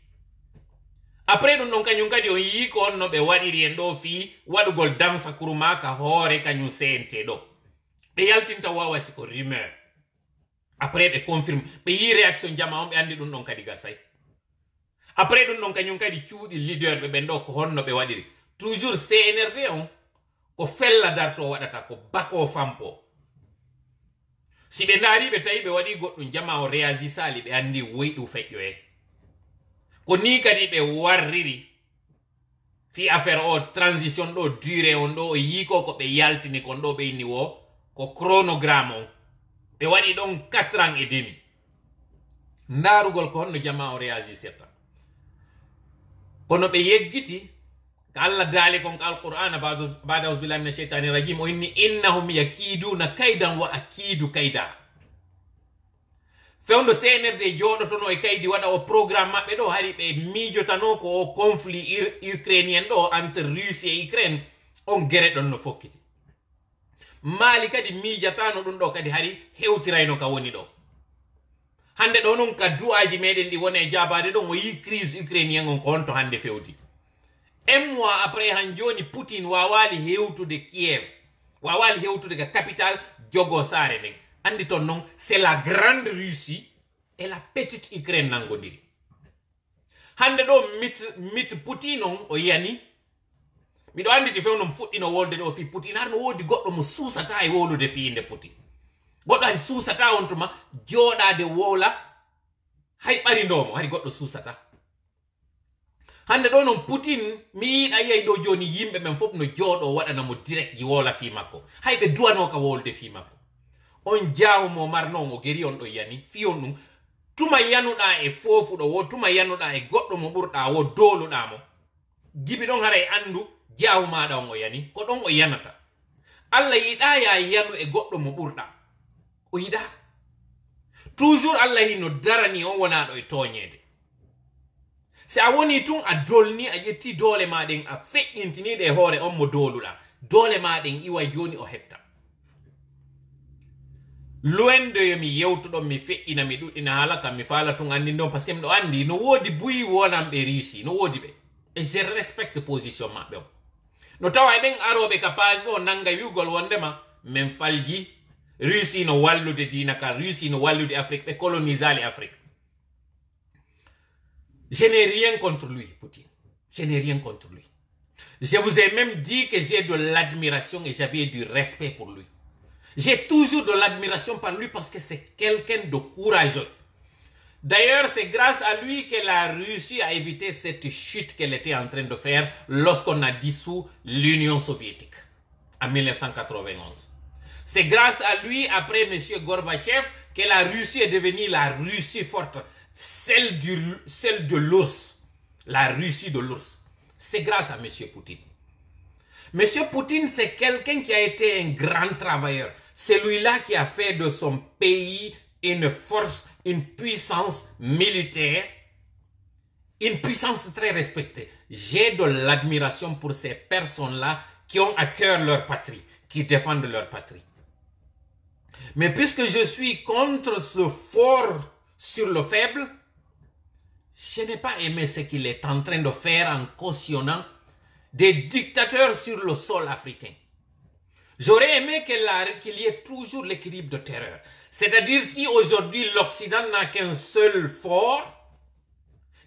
après ɗum ɗon kañum kadi on yii ko on no ɓe waɗiri en ɗo fii waɗugol dansa kuruma ka hoore kañum CNT ɗo ɓe yaltinta wawa siko rumeur après ɓe confirme ɓe yi réaction jama on ɓe andi ɗum ɗon kadi gasay après ɗum ɗon kañum kadi cuuɗi leader ɓe ɓen ɗo ko honno ɓe waɗiri toujours CNRD on ko fella darto waɗata ko bako fampo si ɓe ndaari ɓe tawi ɓe waɗi goɗɗum jama o réagi sali ɓe andi woyɗu feƴƴo e ko ni kadi ɓe warriri fi affaire o transition ɗo duré on ɗo o yii ko ko ɓe yaltini kon ɗo ɓe inni wo ko chronogramme on ɓe waɗi ɗon 4 ans et demi ndaarugol ko honno jama o réagi sirta kono ɓe yeggiti ko Allah daali kon ko alqur'ana bada ausbillahi mina cheitani rajim o inni innahum yakiduna kaydan wa akidu kayda fewndo CNRD jooɗotono e kaydi waɗa o programme maɓɓe ɗo hari ɓe miijotano ko o conflit ukrainien ɗo entre Russie et Ukraine on gere ɗon no fokkiti Mali kadi miijatano ɗum ɗo kadi hari hewtirayno ka woni ɗo hande ɗo noon ka du'aji meɗen ɗi woni e jabade ɗon o yi crise ukrainien on ko honto hande fewdi un mois après han joni Poutine wawali hewtude Kiev wawali hewtude ka capitale jogo saare nden andi ton non c'est la grande Russie et la petite Ukraine nangodiri hande ɗo mit Poutine on o yani miɗo anditi few nom fuɗɗino wolde ɗo fi Poutine har no wodi goɗɗo mo suusata e wolude fiinde Poutine goɗɗo hari suusata on tuma jooɗade wowla hay ɓarindomo hari goɗɗo suusata hande ɗo non Poutine mi yiiɗa yiyay ɗo joni yimɓe men fof no jooɗo waɗanamo direct ji wola fi makko hay ɓe duwano ka wolde fi makko on jawmo marno o geri on ɗo yani fiyon ɗum tuma yanuɗa e fofuɗo wo tuma yanuɗa e goɗɗo mo ɓurɗa wo doluɗamo jibi ɗon haray andu jawu maɗa on o yani ko ɗon o yanata Allah yiɗa ya yanu e goɗɗo mo ɓurɗa o yiɗa toujours Allah hino darani on wonaɗo e toñede si a woni tun a dolni a ƴetti doole maɗen a feƴƴintiniɗe e hoore on mo doluɗa doole maɗen iwa joni o hetta loin de mi yewtuɗon mi feƴƴina mi ɗuɗɗina haala kam mi faala tun andi ɗon par ce que miɗo andi no woodi buyi wonanɓe Russie no woodi ɓe et je respecte position maɓɓe o no tawa ɓen aroɓe ka page ɗo nanga wiwgol wondema min falji Russie no wallude dina ka Russie no wallude Afrique ɓe colonisali Afrique je n'ai rien contre lui Poutine je n'ai rien contre lui je vous ai même dit que j'ai de l'admiration et j'avais du respect pour lui j'ai toujours de l'admiration par lui parce que c'est quelqu'un de courageux. D'ailleurs, c'est grâce à lui que la Russie a évité cette chute qu'elle était en train de faire lorsqu'on a dissous l'Union soviétique en 1991. C'est grâce à lui, après M. Gorbatchev, que la Russie est devenue la Russie forte, celle de l'ours, la Russie de l'ours. C'est grâce à M. Poutine. Monsieur Poutine, c'est quelqu'un qui a été un grand travailleur. Celui-là qui a fait de son pays une force, une puissance militaire, une puissance très respectée. J'ai de l'admiration pour ces personnes-là qui ont à cœur leur patrie, qui défendent leur patrie. Mais puisque je suis contre ce fort sur le faible, je n'ai pas aimé ce qu'il est en train de faire en cautionnant des dictateurs sur le sol africain. J'aurais aimé qu'il y ait toujours l'équilibre de terreur. C'est-à-dire si aujourd'hui l'Occident n'a qu'un seul fort,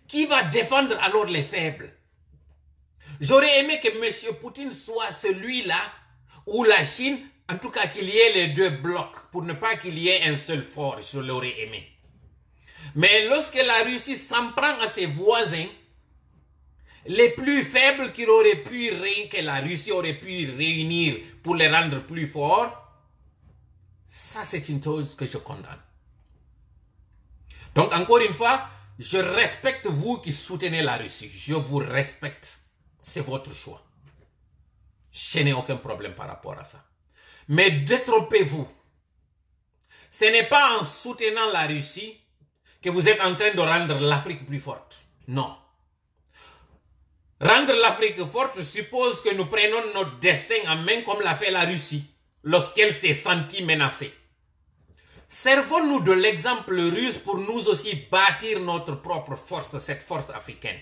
qui va défendre alors les faibles? J'aurais aimé que M. Poutine soit celui-là où la Chine, en tout cas qu'il y ait les deux blocs, pour ne pas qu'il y ait un seul fort, je l'aurais aimé. Mais lorsque la Russie s'en prend à ses voisins, les plus faibles que la Russie aurait pu réunir pour les rendre plus forts, ça c'est une chose que je condamne. Donc encore une fois, je respecte vous qui soutenez la Russie. Je vous respecte. C'est votre choix. Je n'ai aucun problème par rapport à ça. Mais détrompez-vous. Ce n'est pas en soutenant la Russie que vous êtes en train de rendre l'Afrique plus forte. Non. Rendre l'Afrique forte suppose que nous prenons notre destin en main comme l'a fait la Russie lorsqu'elle s'est sentie menacée. Servons-nous de l'exemple russe pour nous aussi bâtir notre propre force, cette force africaine.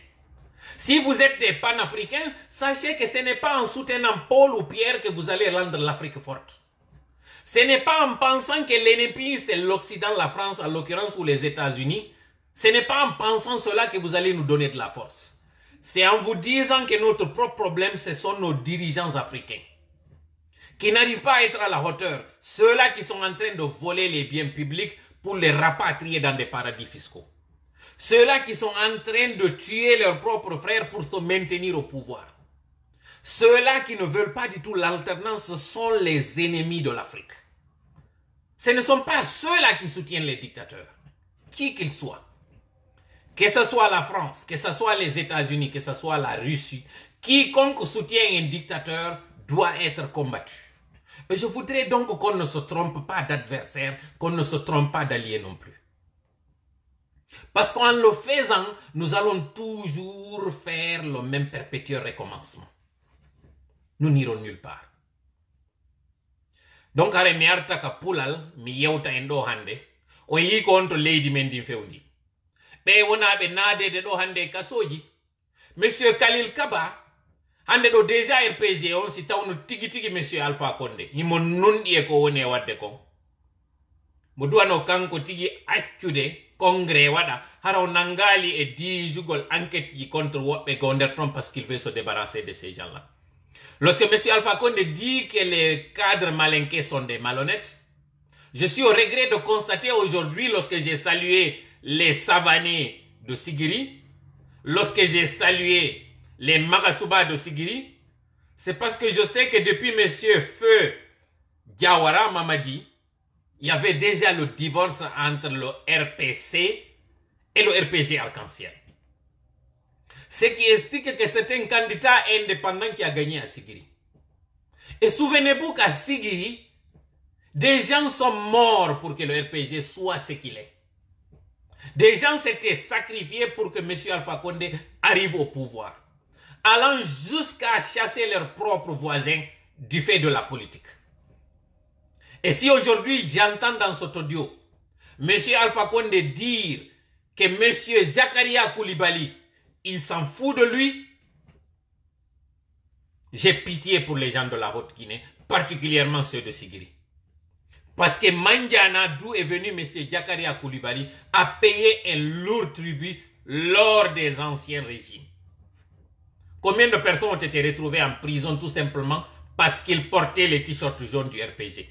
Si vous êtes des panafricains, sachez que ce n'est pas en soutenant Paul ou Pierre que vous allez rendre l'Afrique forte. Ce n'est pas en pensant que l'ennemi c'est l'Occident, la France en l'occurrence ou les États-Unis. Ce n'est pas en pensant cela que vous allez nous donner de la force. C'est en vous disant que notre propre problème, ce sont nos dirigeants africains qui n'arrivent pas à être à la hauteur. Ceux-là qui sont en train de voler les biens publics pour les rapatrier dans des paradis fiscaux. Ceux-là qui sont en train de tuer leurs propres frères pour se maintenir au pouvoir. Ceux-là qui ne veulent pas du tout l'alternance sont les ennemis de l'Afrique. Ce ne sont pas ceux-là qui soutiennent les dictateurs, qui qu'ils soient. Que ce soit la France, que ce soit les États-Unis, que ce soit la Russie, quiconque soutient un dictateur doit être combattu. Et je voudrais donc qu'on ne se trompe pas d'adversaire, qu'on ne se trompe pas d'allié non plus. Parce qu'en le faisant, nous allons toujours faire le même perpétuel recommencement. Nous n'irons nulle part. Donc, are mi arta ka pulal, mi yewta en ɗo hande, on yi ko on to leydi men din fewndi. Ɓe wonaɓe naadede ɗo hande kasoji. Monsieur Khalil Kaba, hande ɗo déjà RPG on si tawno tigi tigi Monsieur Alpha Condé, himo nunɗi e ko woni e wadde kon. Mo duwano kanko tigi accude congrès waɗa haraw nangali e dijugol enquête ji contre woɓɓe go nder ton parce qu'il veut se débarrasser de ces gens-là. Lorsque M. Alpha Condé dit que les cadres malinqués sont des malhonnêtes, je suis au regret de constater aujourd'hui, lorsque j'ai salué les Savanés de Sigiri, lorsque j'ai salué les Magasuba de Sigiri, c'est parce que je sais que depuis M. Feu Diawara Mamadi, il y avait déjà le divorce entre le RPC et le RPG Arc-en-Ciel. Ce qui explique que c'est un candidat indépendant qui a gagné à Sigiri. Et souvenez-vous qu'à Sigiri, des gens sont morts pour que le RPG soit ce qu'il est. Des gens s'étaient sacrifiés pour que M. Alpha Condé arrive au pouvoir, allant jusqu'à chasser leurs propres voisins du fait de la politique. Et si aujourd'hui j'entends dans cet audio M. Alpha Condé dire que M. Zakaria Koulibaly, il s'en fout de lui, j'ai pitié pour les gens de la Haute-Guinée, particulièrement ceux de Sigiri. Parce que Mandiana, d'où est venu M. Zakaria Koulibaly, a payé un lourd tribut lors des anciens régimes. Combien de personnes ont été retrouvées en prison tout simplement parce qu'ils portaient les t-shirts jaunes du RPG?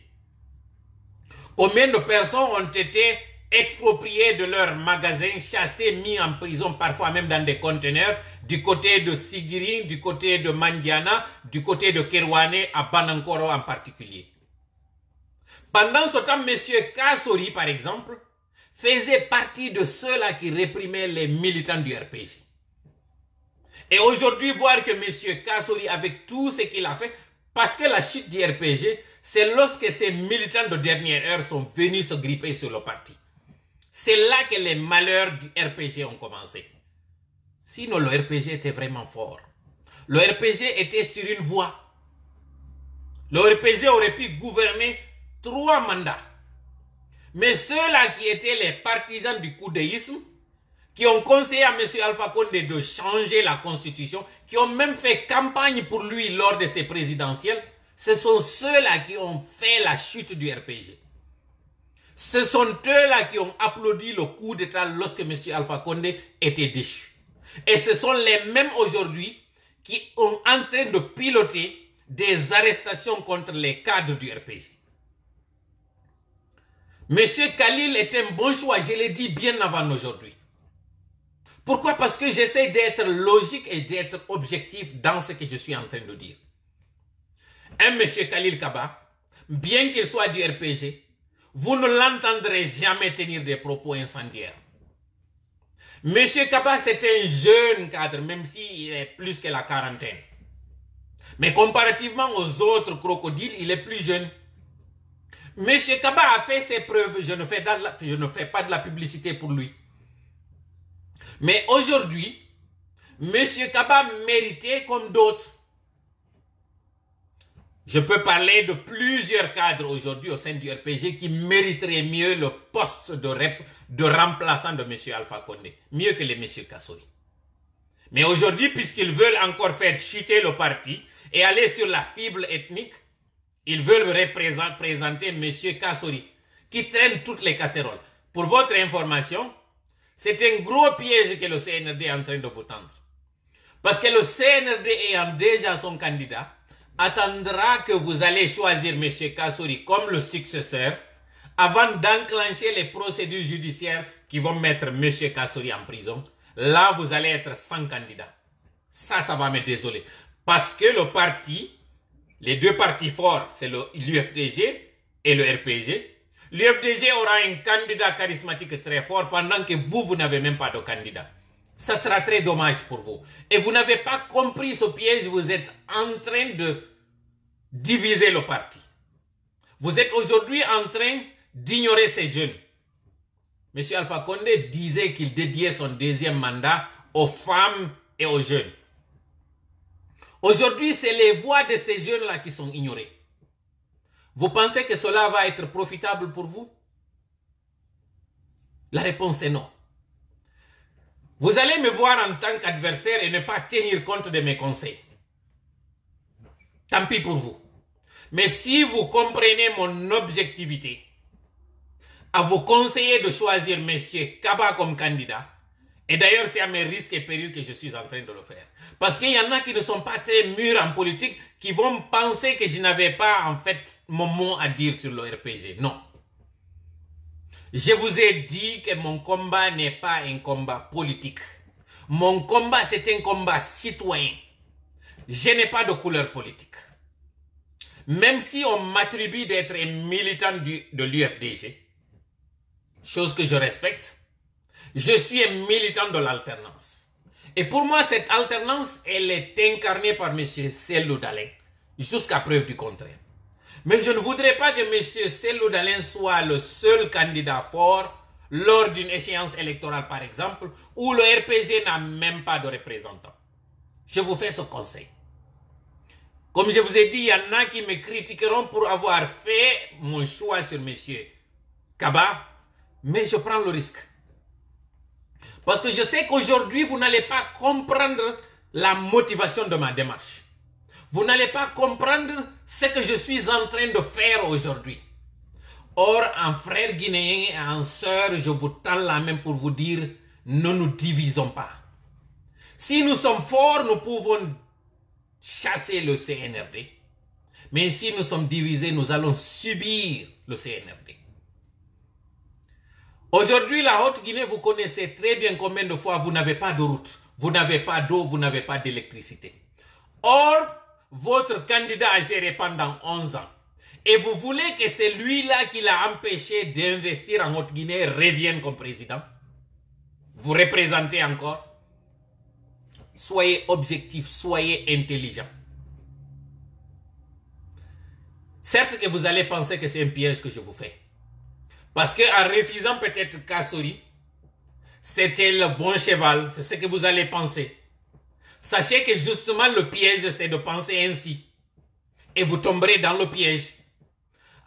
Combien de personnes ont été expropriées de leurs magasins, chassées, mis en prison, parfois même dans des conteneurs, du côté de Sigiri, du côté de Mandiana, du côté de Kerouané, à Banankoro en particulier. Pendant ce temps, M. Kassori, par exemple, faisait partie de ceux-là qui réprimaient les militants du RPG. Et aujourd'hui, voir que M. Kassory, avec tout ce qu'il a fait, parce que la chute du RPG, c'est lorsque ces militants de dernière heure sont venus se gripper sur le parti. C'est là que les malheurs du RPG ont commencé. Sinon, le RPG était vraiment fort. Le RPG était sur une voie. Le RPG aurait pu gouverner 3 mandats. Mais ceux-là qui étaient les partisans du coudéisme, qui ont conseillé à M. Alpha Condé de changer la constitution, qui ont même fait campagne pour lui lors de ses présidentielles, ce sont ceux-là qui ont fait la chute du RPG. Ce sont eux-là qui ont applaudi le coup d'État lorsque M. Alpha Condé était déchu. Et ce sont les mêmes aujourd'hui qui sont en train de piloter des arrestations contre les cadres du RPG. M. Khalil est un bon choix, je l'ai dit bien avant aujourd'hui. Pourquoi? Parce que j'essaie d'être logique et d'être objectif dans ce que je suis en train de dire. Un M. Khalil Kaba, bien qu'il soit du RPG, vous ne l'entendrez jamais tenir des propos incendiaires. M. Kaba, c'est un jeune cadre, même s'il est plus que la quarantaine. Mais comparativement aux autres crocodiles, il est plus jeune. M. Kaba a fait ses preuves, je ne fais pas de la publicité pour lui. Mais aujourd'hui, M. Kaba méritait comme d'autres. Je peux parler de plusieurs cadres aujourd'hui au sein du RPG qui mériteraient mieux le poste de remplaçant de M. Alpha Condé, mieux que les M. Kassory. Mais aujourd'hui, puisqu'ils veulent encore faire chuter le parti et aller sur la fibre ethnique, ils veulent présenter M. Kassory, qui traîne toutes les casseroles. Pour votre information, c'est un gros piège que le CNRD est en train de vous tendre. Parce que le CNRD ayant déjà son candidat, attendra que vous allez choisir M. Kassory comme le successeur avant d'enclencher les procédures judiciaires qui vont mettre M. Kassory en prison. Là, vous allez être sans candidat. Ça va me désoler. Parce que le parti, les deux partis forts, c'est l'UFDG et le RPG. L'UFDG aura un candidat charismatique très fort pendant que vous n'avez même pas de candidat. Ça sera très dommage pour vous. Et vous n'avez pas compris ce piège, vous êtes en train de diviser le parti. Vous êtes aujourd'hui en train d'ignorer ces jeunes. M. Alpha Condé disait qu'il dédiait son deuxième mandat aux femmes et aux jeunes. Aujourd'hui, c'est les voix de ces jeunes-là qui sont ignorées. Vous pensez que cela va être profitable pour vous? La réponse est non. Vous allez me voir en tant qu'adversaire et ne pas tenir compte de mes conseils. Tant pis pour vous. Mais si vous comprenez mon objectivité, à vous conseiller de choisir M. Kaba comme candidat, et d'ailleurs c'est à mes risques et périls que je suis en train de le faire. Parce qu'il y en a qui ne sont pas très mûrs en politique, qui vont penser que je n'avais pas en fait mon mot à dire sur le RPG. Non. Je vous ai dit que mon combat n'est pas un combat politique. Mon combat, c'est un combat citoyen. Je n'ai pas de couleur politique. Même si on m'attribue d'être un militant de l'UFDG, chose que je respecte, je suis un militant de l'alternance. Et pour moi, cette alternance, elle est incarnée par M. Cellou Dalein, jusqu'à preuve du contraire. Mais je ne voudrais pas que M. Cellou Dalein soit le seul candidat fort lors d'une échéance électorale, par exemple, où le RPG n'a même pas de représentant. Je vous fais ce conseil. Comme je vous ai dit, il y en a qui me critiqueront pour avoir fait mon choix sur M. Kaba, mais je prends le risque. Parce que je sais qu'aujourd'hui, vous n'allez pas comprendre la motivation de ma démarche. Vous n'allez pas comprendre ce que je suis en train de faire aujourd'hui. Or, en frère guinéen et en sœur, je vous tends la main pour vous dire, ne nous divisons pas. Si nous sommes forts, nous pouvons chasser le CNRD. Mais si nous sommes divisés, nous allons subir le CNRD. Aujourd'hui, la Haute-Guinée, vous connaissez très bien combien de fois vous n'avez pas de route, vous n'avez pas d'eau, vous n'avez pas d'électricité. Or, votre candidat a géré pendant 11 ans. Et vous voulez que c'est lui-là qui l'a empêché d'investir en Haute-Guinée revienne comme président? Vous représentez encore? soyez objectif, soyez intelligent. Certes que vous allez penser que c'est un piège que je vous fais. Parce qu'en refusant peut-être Kassori, c'était le bon cheval, c'est ce que vous allez penser. Sachez que justement le piège, c'est de penser ainsi. Et vous tomberez dans le piège.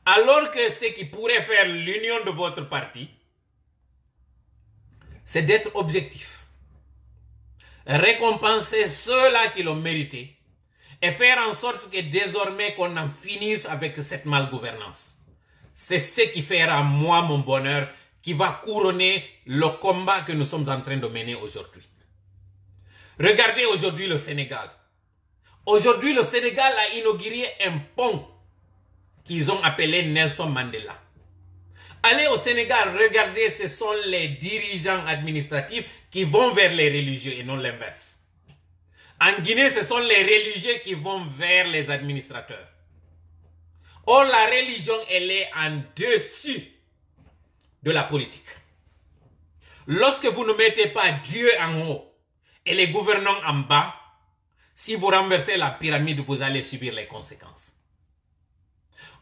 Alors que ce qui pourrait faire l'union de votre parti, c'est d'être objectif. Récompenser ceux-là qui l'ont mérité et faire en sorte que désormais qu'on en finisse avec cette malgouvernance. C'est ce qui fera moi mon bonheur, qui va couronner le combat que nous sommes en train de mener aujourd'hui. Regardez aujourd'hui le Sénégal. Aujourd'hui, le Sénégal a inauguré un pont qu'ils ont appelé Nelson Mandela. Allez au Sénégal, regardez, ce sont les dirigeants administratifs qui vont vers les religieux et non l'inverse. En Guinée, ce sont les religieux qui vont vers les administrateurs. Or, la religion, elle est en dessus de la politique. Lorsque vous ne mettez pas Dieu en haut et les gouvernants en bas, si vous renversez la pyramide, vous allez subir les conséquences.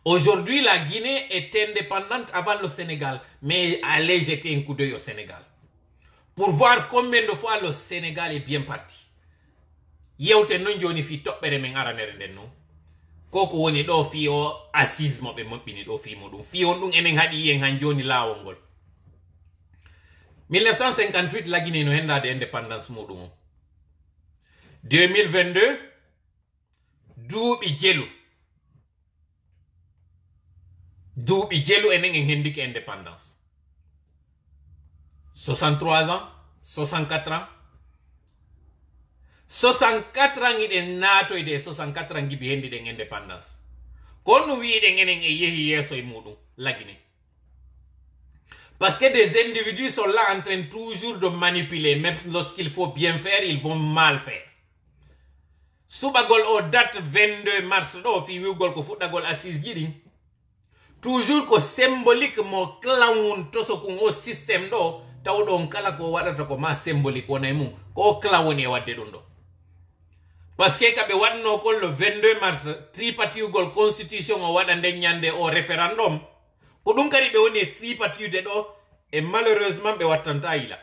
Aujourd'hui, la Guinée est indépendante avant le Sénégal, mais allez jeter un coup d'œil au Sénégal pour voir combien de fois le Sénégal est bien parti. Yewte non joni fi toɓɓere men aranere nden non koko woni ɗo fi o assise mo ɓe moɓɓini ɗo fi muɗum fi on ɗum enen haɗi yen han joni laawol ngol 1958 la Guinée no hendade indépendance muɗum 2022 duuɓi jelu enen en hendiki indépendance 63 ans 64 ans 64 ans iɗen naatoyde e 64 ans giɓi hendiɗen indépendance kono wiiɗen enen e yehi yeeso e muɗum la Guinée. Parce que des individus sont là en train toujours de manipuler, même lorsqu'il faut bien faire, ils vont mal faire. Subagol o date 22 mars ɗo fi wiwgol ko fuɗɗagol assise jiɗin toujours ko symbolique mo clown toso kun o système ɗo tawɗon kala ko waɗata ko ma symbolique wona e mum ko clown woni e wadde ɗum ɗo. Parce que kaɓe waɗno kon le 22 mars tripatiyugol constitution o waɗa nden ñande o référendum ko ɗum kadi ɓe woni e tripatiyude ɗo et malheureusement ɓe wattanta ila.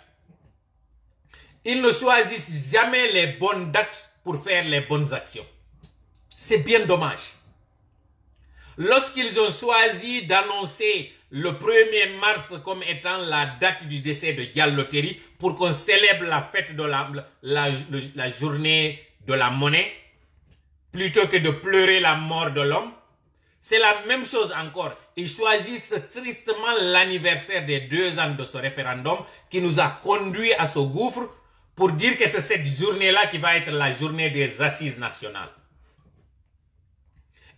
Ils ne choisissent jamais les bonnes dates pour faire les bonnes actions. C'est bien dommage. Lorsqu'ils ont choisi d'annoncer le 1er mars comme étant la date du décès de Diallo Terry pour qu'on célèbre la fête de la journée de la monnaie, plutôt que de pleurer la mort de l'homme, c'est la même chose encore. Ils choisissent tristement l'anniversaire des 2 ans de ce référendum qui nous a conduit à ce gouffre pour dire que c'est cette journée-là qui va être la journée des assises nationales.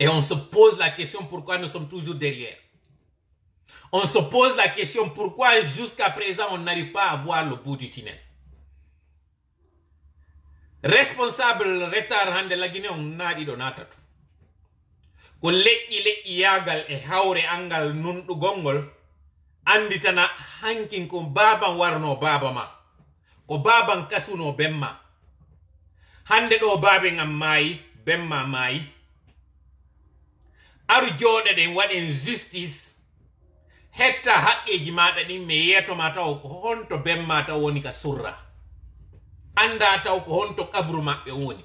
Et on se pose la question pourquoi nous sommes toujours derrière. On se pose la question pourquoi jusqu'à présent on n'arrive pas à voir le bout du tunnel. Responsable retard hande la Guinée on naɗi ɗo natatu ko leƴƴi yagal e hawre angal nunɗugol ngol anditana hankin ko baban warno baba ma ko baban kasuno bemma hande ɗo babe ngam maayi bemma maayi aru joɗeɗen waɗen justice hetta haqqeji maɗa ɗin mi yetoma taw ko honto bemma taw woni ka surra anda taw ko honto kabru maɓɓe woni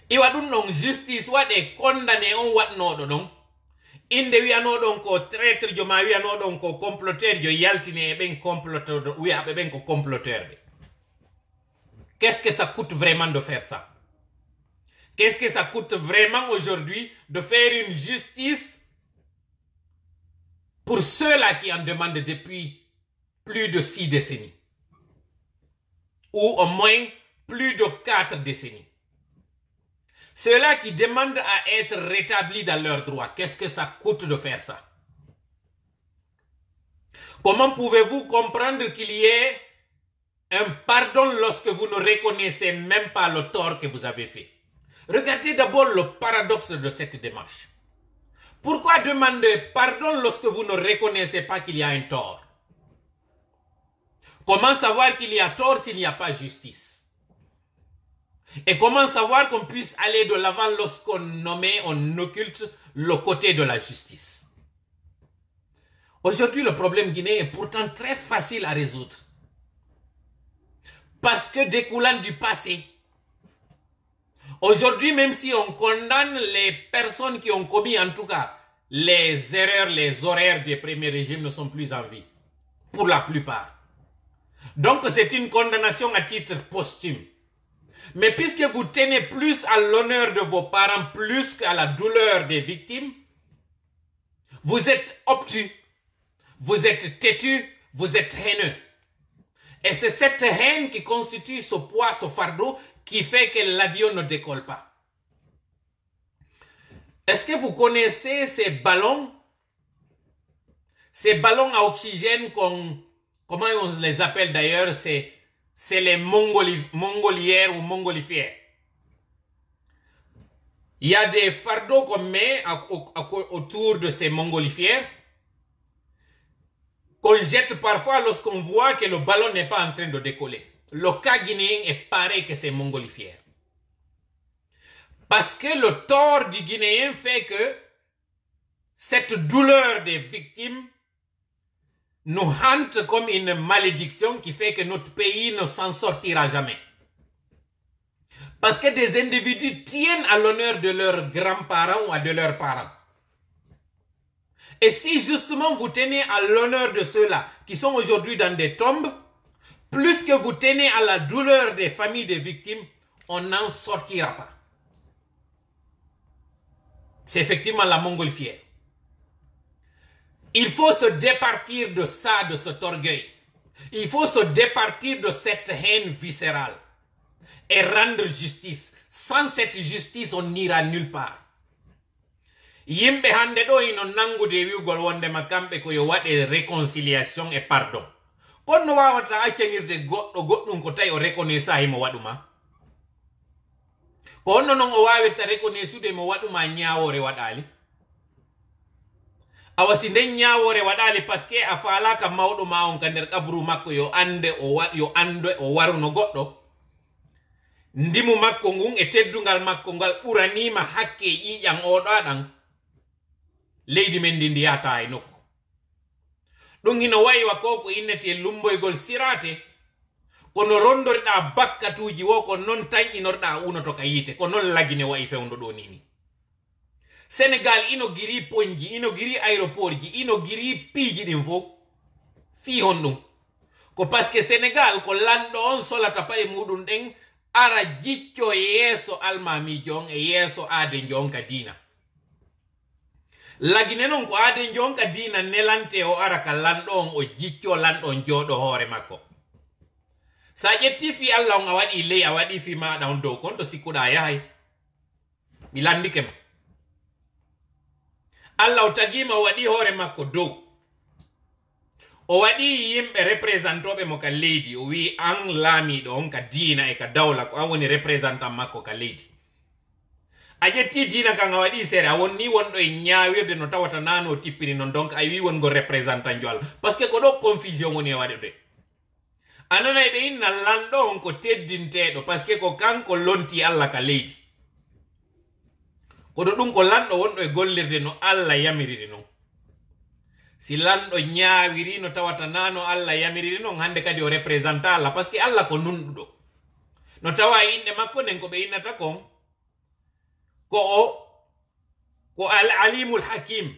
iwa ɗum ɗon justice waɗe condamné on waɗnoɗo ɗon inde wiyanoɗon ko traître jo ma wiyanoɗon ko comploteur jo yaltine e ɓen comploteur wiyaɓe ɓen ko comploteur ɓe. Qu'est-ce que ça coûte vraiment de faire ça? Qu'est-ce que ça coûte vraiment aujourd'hui de faire une justice pour ceux-là qui en demandent depuis plus de 6 décennies ou au moins plus de 4 décennies? Ceux-là qui demandent à être rétablis dans leurs droits, qu'est-ce que ça coûte de faire ça? Comment pouvez-vous comprendre qu'il y ait un pardon lorsque vous ne reconnaissez même pas le tort que vous avez fait? Regardez d'abord le paradoxe de cette démarche. Pourquoi demander pardon lorsque vous ne reconnaissez pas qu'il y a un tort? Comment savoir qu'il y a tort s'il n'y a pas justice? Et comment savoir qu'on puisse aller de l'avant lorsqu'on on occulte le côté de la justice? Aujourd'hui, le problème guinéen est pourtant très facile à résoudre. Parce que découlant du passé, aujourd'hui, même si on condamne les personnes qui ont commis, en tout cas, les erreurs, les horaires des premiers régimes ne sont plus en vie. Pour la plupart. Donc, c'est une condamnation à titre posthume. Mais puisque vous tenez plus à l'honneur de vos parents, plus qu'à la douleur des victimes, vous êtes obtus, vous êtes têtu, vous êtes haineux. Et c'est cette haine qui constitue ce poids, ce fardeau, qui fait que l'avion ne décolle pas. Est-ce que vous connaissez ces ballons à oxygène, comment on les appelle d'ailleurs, c'est les mongolières ou mongolifères. Il y a des fardeaux qu'on met autour de ces mongolifères, qu'on jette parfois lorsqu'on voit que le ballon n'est pas en train de décoller. Le cas guinéen est pareil que ces mongolifères. Parce que le tort du Guinéen fait que cette douleur des victimes nous hante comme une malédiction qui fait que notre pays ne s'en sortira jamais. Parce que des individus tiennent à l'honneur de leurs grands-parents ou de leurs parents. Et si justement vous tenez à l'honneur de ceux-là qui sont aujourd'hui dans des tombes, plus que vous tenez à la douleur des familles des victimes, on n'en sortira pas. C'est effectivement la montgolfière. Il faut se départir de ça, de cet orgueil. Il faut se départir de cette haine viscérale et rendre justice. Sans cette justice, on n'ira nulle part. Yimbe hande do ino nangude wiugol wonde makambe ko yo wade réconciliation et pardon. Kono wawata accengirde goddum ko tay o reconnaissa himo waduma. Kono non o wawata reconnaissude mo waduma nyaawore wadali. Awasi nden nyaawore wadali parce que a falaka mawdo ma on kander kabru makko yo ande o waruno goddo. Ndimu makko ngun e teddungal makko ngal uranima hakke ƴiƴan oɗo aɗan leydi men ndi ndiyata e nokku. Ɗum hino waywa ko ko innete lumboygol sirate kono rondoriɗa bakkatuji wo ko non tan inorɗa unoto ka yite ko non lagine wayi fewndo ɗo nini. Sénégal ino giri ponji, ino giri aéroport ji, ino giri piiji ɗin fof fi hon ɗum ko parce que Sénégal ko lanɗo on solata paɗe muɗum ɗen ara jicco yeeso almamijo on e yeeso aade jonka diina. Lagine non ko aade jonka diina nelante o ara ka lanɗo on o jicco lanɗo on jooɗo hoore makko. Sa ƴetti fi Allah on a waɗi ley a waɗi fi maɗa on dow kon to sikkuɗa yahay. Mi landike ma. Allah o tagima o waɗi hoore makko dow. O waɗi yimɓe représentoɓe mo ka leydi o wi an laamiɗo on ka diina e ka dawla ko an woni représentant makko ka leydi. A ƴetti diina kan a waɗi seere a wonni wonɗo e ñaawirde no tawata nano o tippiri non donc a wi wongo représentant jo Allah par ce que ko ɗo confusion woni e waɗe ɗe. A nanay ɓe inna lanɗo on ko teddinteɗo par ce que ko kanko lonti Allah ka leydi. Koɗo ɗum ko lanɗo wonɗo e gollirde no Allah yamiriri non. Si lanɗo ñaawiri no tawata nano Allah yamiriri non hande kadi o représenta Allah parce que Allah ko nunɗuɗo. No tawa inɗe makko nden ko ɓe innata kon ko alimul hakim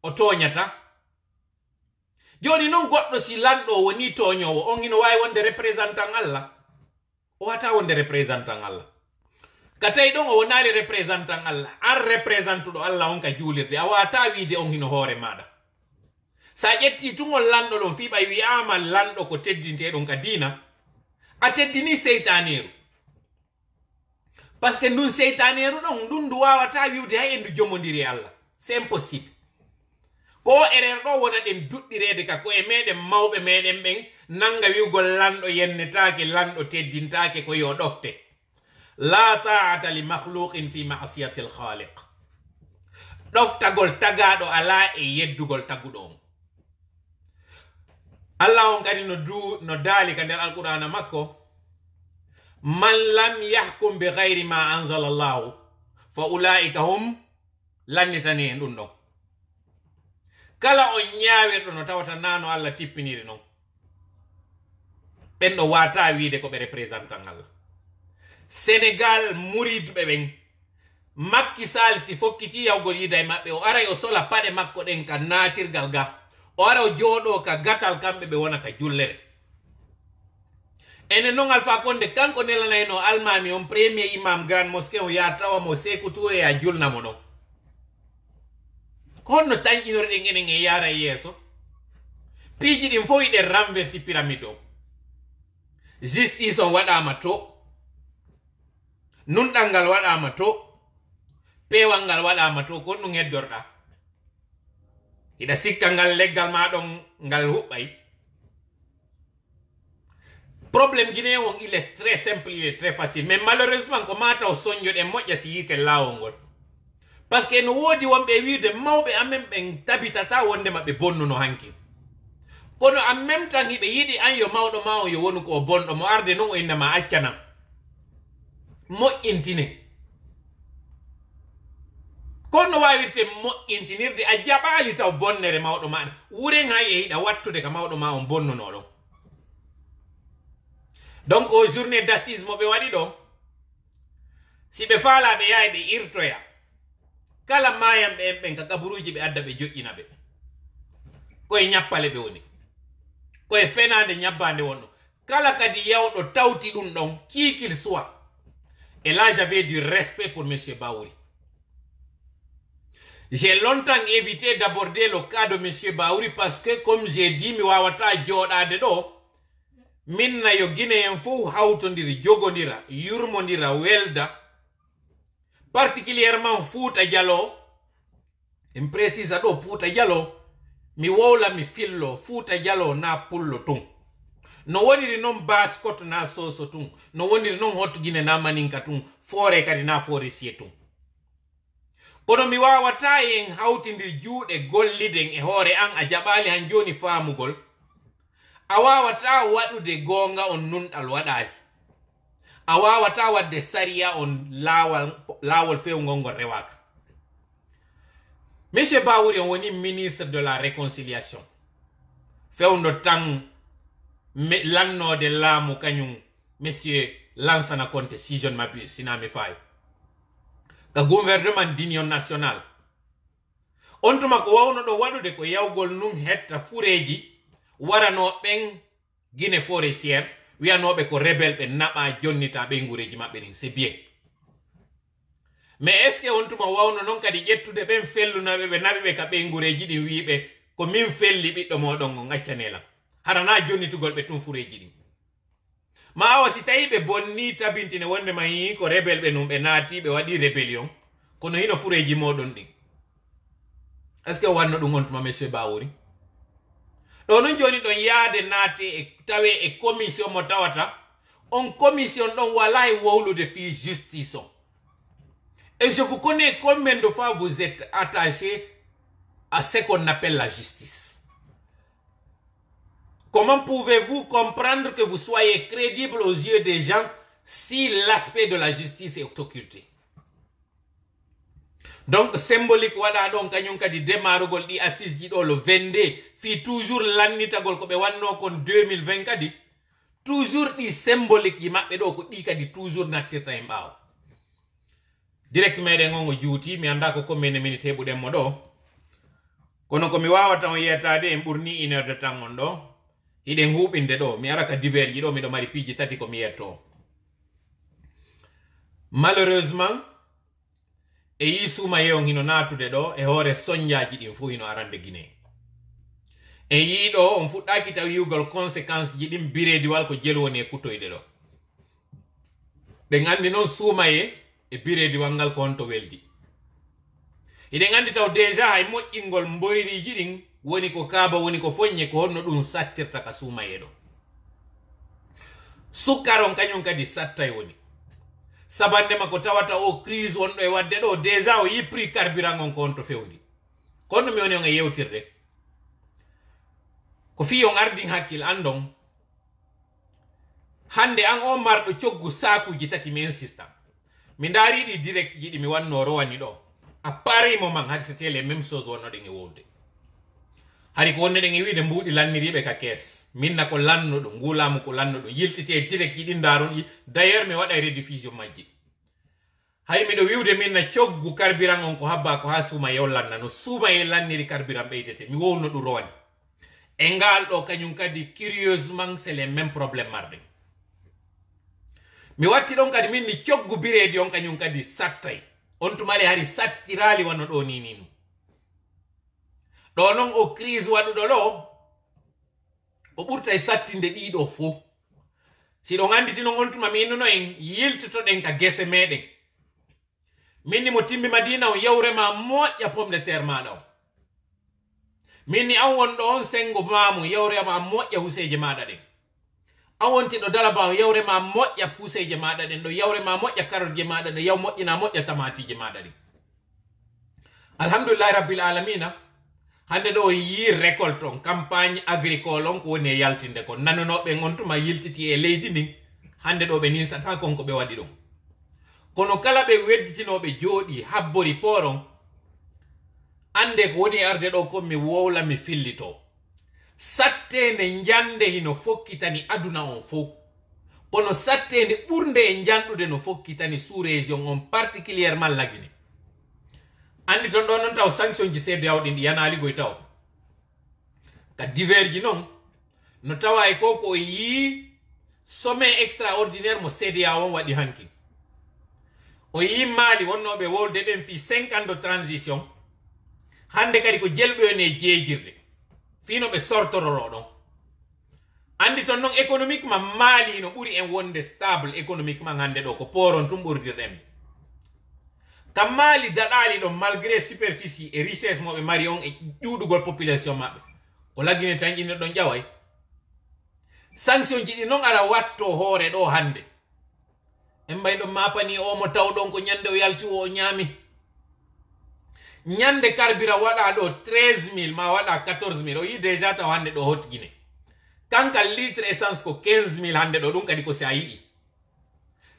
o toñata. Joni non goɗɗo si lanɗo woni toñowo on hino wawi wonde représentant Allah o wata wonde représentant Allah. Katay ɗon o wonari représentant Allah an représentuɗo Allah on ka juulirde a wata wiide on hino hoore maɗa. Sa ƴetti tugol lanɗo ɗon fiɓa wiyama lanɗo ko teddinteɗon ka diina a teddini seytaneru parce que ndun seytaneru ɗon ndun ndu wawata wiwde hay en ndu jomodiri Allah c'est impossible. Ko erreur ɗo wona ɗen duɗɗirede ka ko e meɗen mawɓe meɗen ɓen nanga wiwgol lanɗo yennetake lanɗo teddintake ko yo ɗofte. La ta'ata li makhluqin fi ma'siyati al-khaliq. Ɗoftagol tagaɗo ala e yeddugol taguɗo on. Allah on kadi no daali ka nder alqur'ana makko man lam yahkum bi ghayri ma anzala Allah fa ulaika hum lannitani en ɗum ɗon kala on ñaawirɗo no tawata nano Allah tippiniri non ɓen ɗo wata wiide ko ɓe représentant Allah Sénégal muridɓe ɓen Macky Sall si fokkiti yawgol yida e maɓɓe o aray o sola paɗe makko ɗen ka natirgal ga o ara o jooɗo ka gatal kamɓe ɓe wona ka jullere ene noon Alpha Condé kanko nelanayno almami on premier imam grande mosquée o ya tawamo Sékou Touré a julnamo ɗon ko honno tañƴinorɗen enen e yara yeeso piiji ɗin fof yiɗen renversi pyramide o justice o waɗama to nunɗal ngal waɗama to pewal ngal waɗama to ko ɗum heddorɗa hiɗa sikka ngal leggal ma ɗon ngal huɓɓay problème guinéen on il est très simple il est très facile mais malheureusement ko mata o soñjoɗen moƴƴa si yite lawol ngol par ce que no woodi wonɓe wiide mawɓe amen ɓen tabitata wonde maɓe bonnuno hanki kono en même temps hiɓe yiɗi an yo mawɗo ma o yo wonu ko o bonɗo mo arde noon o innama accanam moƴƴintine kono wawirte moƴƴintinirde a jaɓali taw bonnere mawɗo maɗa wuren ha e hiɗa wattude ka mawɗo ma on bonnuno ɗon donc o journée d'assise mo ɓe waɗi ɗo si ɓe faalaɓe yaha ɓe irtoya kala mayamɓe en ɓen ka kaburuji ɓe adda ɓe joƴƴina ɓe koye ñappale ɓe woni koye fenade ñabbande wonɗo kala kadi yawɗo tawti ɗum ɗon qui qu'il soit et là j'avais du respect pour monsieur Baouri. J'ai longtemps évité d'aborder le cas de monsieur Baouri parce que comme j'ai dit mi wawata joɗade ɗo minna yo guinéen fof hawtodiri jogodira yurmodira welda particulièrement Fouta Diallo en précisa ɗo Fouta Diallo mi wowla mi fillo Fouta Diallo na pullo tun no woniri noon baskoto na soso tun no woniri noon hotto guine na maninka tun foore kadi na foore siye tun kono mi wawata en hawtidir juuɗe golliden e hoore an a jaɓali han joni faamugol a wawata waɗude gonga on nunɗal waɗali a wawata wadde sariya on lawol fewgol ngol rewaka monsieur Baouri on woni ministre de la réconciliation fewno tan lannode laamu kañum monsieur Lansana Conté si je ne m'abuse sinami fayo ka gouvernement d'union nationale on tuma ko wawno ɗo waɗude ko yawgol nun hetta fureji warano ɓen Guinée forestière wiyanoɓe ko rebelle ɓe naɓa jonnita ɓe guureji maɓɓe ɗin c'est bien mais est ce que on tuma wawno noon kadi ƴettude ɓen fellunoɓe ɓe naɓi ɓe ka ɓe guureji ɗin wiɓe ko min felli ɓiɗɗo moɗon o gaccanelam harana jonnitugol ɓe tun fureji ɗin ma awa si tawi ɓe bonni tabintine wonde ma yi ko rebelle ɓe num ɓe naati ɓe waɗi rébellion kono hino fureji moɗon ɗin est ce que wanno ɗum on tuma monsieur Baouri ɗo non joni ɗon yaade naate e tawe e commission mo tawata on commission ɗon wala e wowlude fi justice on et je vous connais combien de fois vous êtes attaché à ce qu'on appelle la justice. Comment pouvez-vous comprendre que vous soyez crédible aux yeux des gens si l'aspect de la justice est occulté? Donc symbolique waɗa ɗon kañum kadi démarrugol ɗi assise ji ɗo le 22 fi toujours lannitagol ko ɓe wanno kon 2020 kadi toujours ɗi symbolique ji maɓɓe ɗo ko ɗi kadi toujours nattirta e ɓaawo direct meɗen on o juuti mi anda ko combien de minutes heɓuɗenmo ɗo kono komi wawata on yettade en ɓurni 1 heure de temps on ɗo hiɗen huɓinde ɗo mi ara ka divers ji ɗo miɗo mari piiji tati komi yetto malheureusement e yi suumaye on hino natude ɗo e hoore soñjaji ɗin fo hino arande Guinée e yiɗo on fuɗɗaki taw yiwgol conséquence ji ɗin birediwal ko jelu woni e kutoyɗe ɗo ɓe gandi noon suumaye e birediwal ngal ko honto weldi hiɗen andi taw déjà hay moƴƴingol mboyriji ɗin woni ko kaaba woni ko foññe ko honno ɗum sattirta ka suumaye ɗo sukkaron kañum kadi sattay woni sabandema ko tawata o crise wonɗo e wadde ɗo déjà o yi prix carburant on ko honto fewndi kono mi woni on e yewtirde ko fi on ardin hakkil andon hande an o marɗo coggu sakuji tati mi insista mi ndaariɗi direct jiɗi mi wanno rowani ɗo a pareil moment hade c'était les mêmes choses wonnoɗen e wowde hari ko wonnoɗen e wiide mbuuɗi lanniriɓe ka kees minna ko lannuɗo ngulamu ko lannuɗo yiltite direct jiɗi ndaron ɗi d'ailleurs mi waɗa rediffusion majji hay miɗo wiwde minna coggu carburant on ko habba ko ha suuma yewlanna no suuma e lanniri carburant ɓeydete mi wowno ɗum rowani e ngal ɗo kañum kadi curieusement c'est les mêmes problème marɗen mi watti ɗon kadi min ni coggu bireedi on kañum kadi sattay on tumale hari sattirali wonno ɗo ni nu ɗo noon o crise waɗuɗo ɗo o ɓurta e sattinde ɗiɗo fof siɗon anditi noon on tuma mi innuno en yiltotoɗen ka gese meɗen min ni mo timmi madina o yawrema moƴƴa pomme de terre maɗa o min ni an wonɗo on sengo mamu yawrema moƴƴa huseje maɗa ɗen an wontiɗo dalaba o yawrema moƴƴa huseje maɗa ɗen ɗo yawrema moƴƴa karotje maɗa ɗo yaw moƴƴina moƴƴa tamatije maɗa ɗen alhamdulillahi rabbil alamina hande ɗo yi récolte on campagne agricole on ko woni e yaltinde ko nanonoɓe on tuma yiltiti e leydi ndin hande ɗo ɓe ninsata kon ko ɓe waɗi ɗum kono kala ɓe wedditinoɓe jooɗi habbori poron ande ko woni arde ɗo kon mi wowla mi fillito sattende jande hino fokkitani aduna on fof kono sattende ɓurde e janɗude no fokkitani sous région on particulièrement lagine andi ton ɗo noon taw sanction ji CEDEAO ɗin ɗi yanaligoy taw ka diverji noon no tawa e ko ko yi sommet extraordinaire mo CEDEAO on waɗi hanki o yi Mali wonnoɓe wolde ɓen fi 5 ans de transition hande kadi ko jelɓoyone jeejirde fino ɓe sortororo ɗon andi ton noon économiquement Mali no ɓuri en wonde stable économiquement hande ɗo ko poron tum ɓurdirɗen kam Mali daɗali ɗon malgré superficie et richesse moɓe mari on e ƴuɗugol population maɓɓe ko laggine tan ƴinno ɗon ƴaway sanction ji ɗi noon ara watto hoore ɗo hande en mbay ɗon mapani omo tawɗon ko ñande o yalti o ñaami ñande carburant waɗa ɗo 13 000 ma waɗa 14 000 o yi déjà taw hande ɗo hot Guinée kanka litre essence ko 15 000 hande ɗo ɗum kadi ko si a yii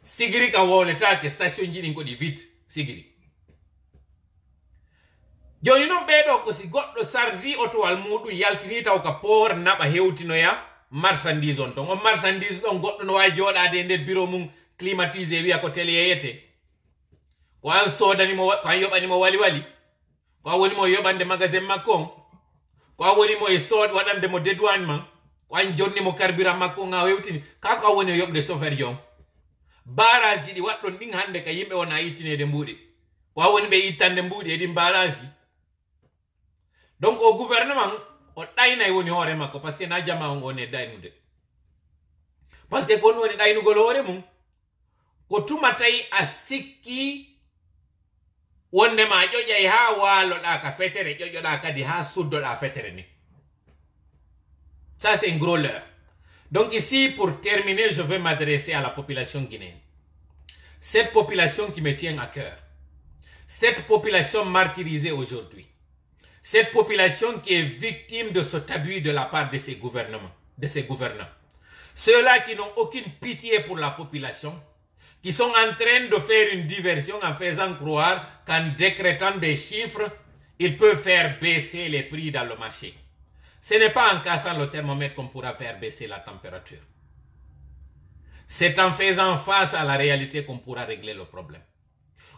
sigiri ka wowletake station ji ɗin ko ɗi vide sigiri joni noon ɓeɗo ko si goɗɗo sardi otowal muɗum yaltini taw ka port naɓa hewtinoya marchandise on ton on marchandise ɗon goɗɗo no wawi joɗade e nder bureau mum climatisé wiya ko télé yeyete ko an sodanimo ko an yoɓanimo wali wali ko a wonimo yoɓande magasin makko on ko a wonimo e waɗande mo dédouane man ko an jonnimo carburant makko on a hewtini ka ko a woni o yoɓde chauffeur jon barage ji ɗi waɗɗon ɗin hande ka yimɓe wona ittinede mbuuɗi ko a woni ɓe ittande mbuuɗi e ɗin barage ji donc o gouvernement o ɗaynay woni hoore makko par ce que na jama on woni e ɗaynude par ce que kon woni ɗaynugol hoore mum ko tuma tawi a sikki wondema ƴoƴay ha waloɗa ka fetere ƴoƴoɗa kadi ha suddoɗa fetere ni ça c'est un gros leurre. Donc ici pour terminer je vais m'adresser à la population guinéenne, cette population qui me tient à cœur, cette population martyrisée aujourd'hui, cette population qui est victime de cet abus de la part de ces gouvernements, de ces gouvernants, ceux-là qui n'ont aucune pitié pour la population, qui sont en train de faire une diversion en faisant croire qu'en décrétant des chiffres, ils peuvent faire baisser les prix dans le marché. Ce n'est pas en cassant le thermomètre qu'on pourra faire baisser la température. C'est en faisant face à la réalité qu'on pourra régler le problème.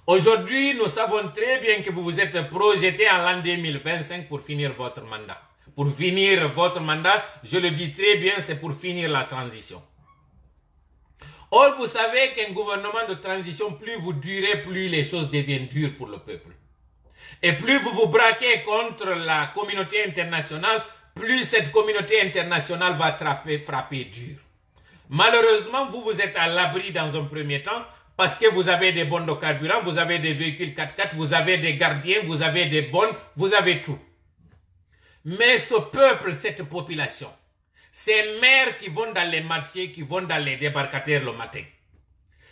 Aujourd'hui, nous savons très bien que vous vous êtes projeté en l'an 2025 pour finir votre mandat. Pour finir votre mandat, je le dis très bien, c'est pour finir la transition. Or, vous savez qu'un gouvernement de transition, plus vous durez, plus les choses deviennent dures pour le peuple. Et plus vous vous braquez contre la communauté internationale, plus cette communauté internationale va frapper dur. Malheureusement, vous êtes à l'abri dans un premier temps parce que vous avez des bons de carburant, vous avez des véhicules 4x4, vous avez des gardiens, vous avez des bonnes, vous avez tout. Mais ce peuple, cette population, ces mères qui vont dans les marchés, qui vont dans les débarcadères le matin,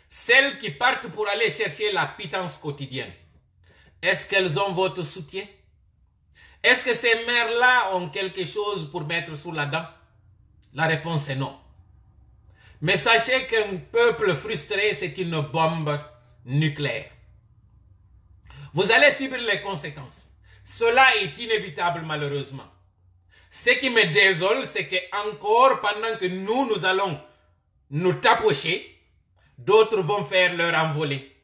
celles qui partent pour aller chercher la pitance quotidienne, est-ce qu'elles ont votre soutien? Est-ce que ces mères-là ont quelque chose pour mettre sous la dent? La réponse est non. Mais sachez qu'un peuple frustré, c'est une bombe nucléaire. Vous allez subir les conséquences. Cela est inévitable malheureusement. Ce qui me désole, c'est que encore pendant que nous allons nous tapocher, d'autres vont faire leur envolée.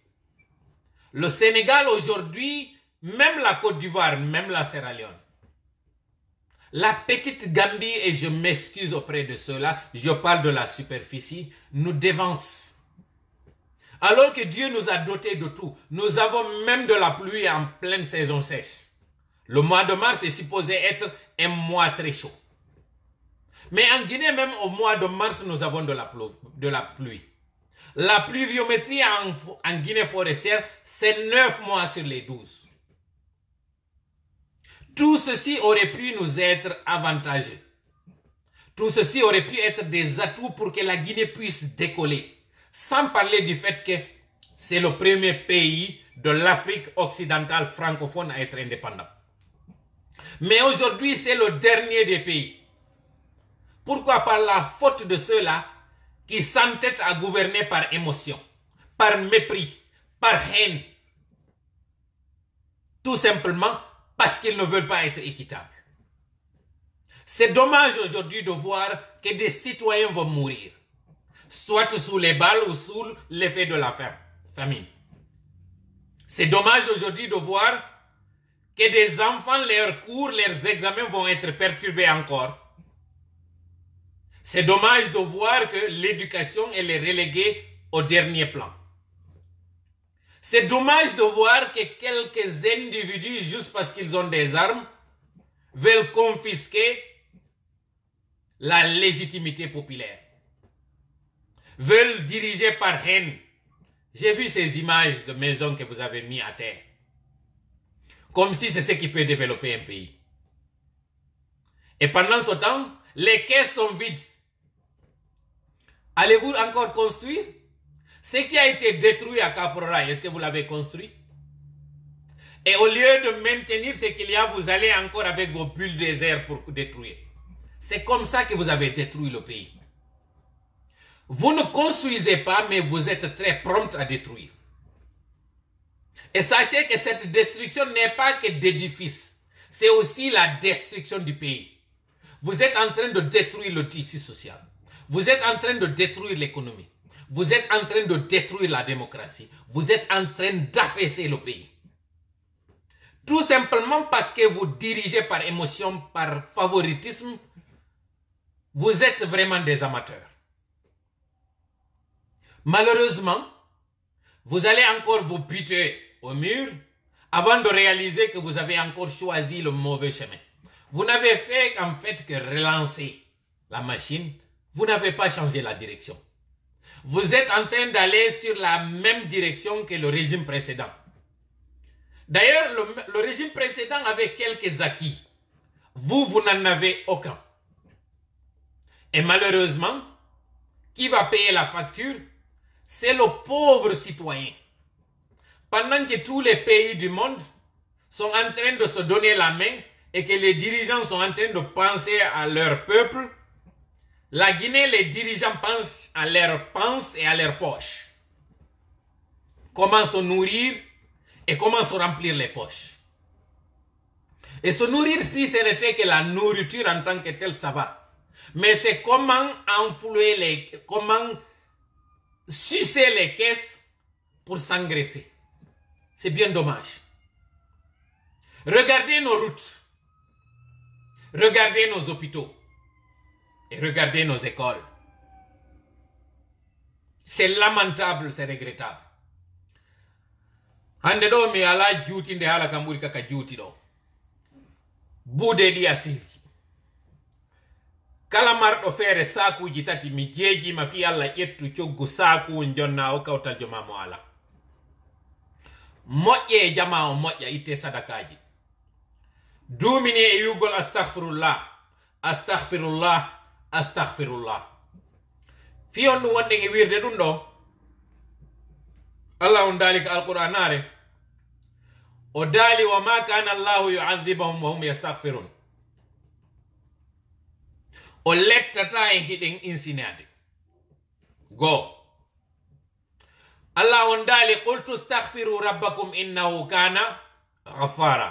Le Sénégal aujourd'hui, même la Côte d'Ivoire, même la Sierra Leone, la petite Gambie, et je m'excuse auprès de ceux-là, je parle de la superficie, nous dévance. Alors que Dieu nous a dotés de tout. Nous avons même de la pluie en pleine saison sèche. Le mois de mars est supposé être un mois très chaud. Mais en Guinée, même au mois de mars, nous avons de la pluie. La pluviométrie en Guinée forestière, c'est 9 mois sur les 12. Tout ceci aurait pu nous être avantageux. Tout ceci aurait pu être des atouts pour que la Guinée puisse décoller. Sans parler du fait que c'est le premier pays de l'Afrique occidentale francophone à être indépendant. Mais aujourd'hui, c'est le dernier des pays. Pourquoi? Par la faute de ceux-là qui s'entêtent à gouverner par émotion, par mépris, par haine. Tout simplement parce qu'ils ne veulent pas être équitables. C'est dommage aujourd'hui de voir que des citoyens vont mourir, soit sous les balles ou sous l'effet de la famine. C'est dommage aujourd'hui de voir que des enfants, leurs cours, leurs examens vont être perturbés encore. C'est dommage de voir que l'éducation elle est reléguée au dernier plan. C'est dommage de voir que quelques individus, juste parce qu'ils ont des armes, veulent confisquer la légitimité populaire, veulent diriger par haine. J'ai vu ces images de maisons que vous avez mis à terre, comme si c'est ce qui peut développer un pays. Et pendant ce temps, les caisses sont vides. Allez-vous encore construire? Ce qui a été détruit à Caporal, est-ce que vous l'avez construit? Et au lieu de maintenir ce qu'il y a, vous allez encore avec vos bulldozers pour détruire. C'est comme ça que vous avez détruit le pays. Vous ne construisez pas, mais vous êtes très prompt à détruire. Et sachez que cette destruction n'est pas que d'édifices. C'est aussi la destruction du pays. Vous êtes en train de détruire le tissu social. Vous êtes en train de détruire l'économie. Vous êtes en train de détruire la démocratie. Vous êtes en train d'affaisser le pays. Tout simplement parce que vous dirigez par émotion, par favoritisme. Vous êtes vraiment des amateurs. Malheureusement, vous allez encore vous buter au mur avant de réaliser que vous avez encore choisi le mauvais chemin. Vous n'avez fait en fait que relancer la machine. Vous n'avez pas changé la direction. Vous êtes en train d'aller sur la même direction que le régime précédent. D'ailleurs, le régime précédent avait quelques acquis. Vous n'en avez aucun. Et malheureusement, qui va payer la facture? C'est le pauvre citoyen. Pendant que tous les pays du monde sont en train de se donner la main et que les dirigeants sont en train de penser à leur peuple, la Guinée, les dirigeants pensent à leurs penses et à leurs poches. Comment se nourrir et comment se remplir les poches. Et se nourrir, si ce n'était que la nourriture en tant que telle, ça va. Mais c'est comment enflouer comment sucer les caisses pour s'engraisser. C'est bien dommage. Regardez nos routes. Regardez nos hôpitaux. Et regardez nos écoles. C'est lamentable, c'est regrettable. Hande do mi ala juuti nde hala kamburi kaka juuti do. Bude di asisi. Kala marɗo feere sakuji tati mi jeeji ma fi Allah ƴettu coggu saku jonna o kawtal joma mo ala. Moƴƴe jama o moƴƴa itte sadakaji. Dumini e yugol astaghfirullah. Astaghfirullah. Astaghfirullah. Fi on ɗum wonde e wirde ɗum ɗo. Allah on daali ko alquranare. O daali wa ma kana Allahu yu'adhibahum wa hum yastaghfirun. O lettata en kiɗen insinade. go Allah on dali qultu astaghfiru rabbakum innahu kana ghaffara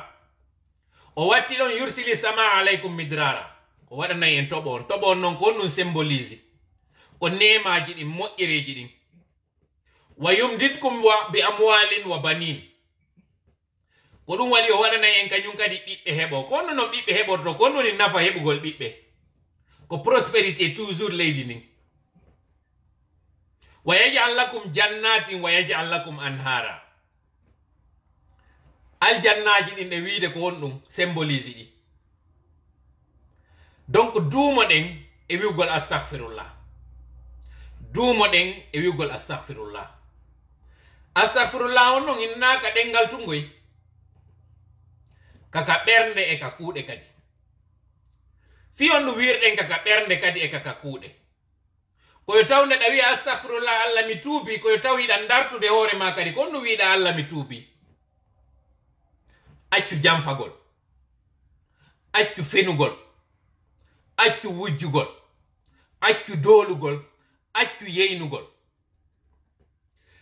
o watti don yursili sama alaykum midrara o wadana en tobo non ko nun symbolise ko nemaji din moƴƴereji din wa yumditkum wa bi amwalin wa banin ko ɗum waɗi o waɗana en kañum kadi ɓiɓɓe heɓo kono no ɓiɓɓe heɓorto ko woni nafa heɓugol ɓiɓɓe ko prospérité toujours leydi nin wa yaj'al lakum jannatin wa yaj'al lakum anhara aljannaji ɗin ɗe wiide ko won ɗum symbolise ɗi donc duumo ɗen e wiwgol astahfirullah duumo ɗen e wiwgol astahfirullah astahfirullah on ɗon innaka ɗengal tungoy kaka ɓernde e ka kuuɗe kadi fi on no wirɗen kaka ɓernde kadi e kaka kuuɗe koyo taw ndeɗa wiya astahfirullah Allah mi tuubi koyo taw yiɗa dartude hoore ma kadi kon no wiɗa Allah mi tuubi accu jamfagol accu fenugol accu wujjugol accu doolugol accu yeynugol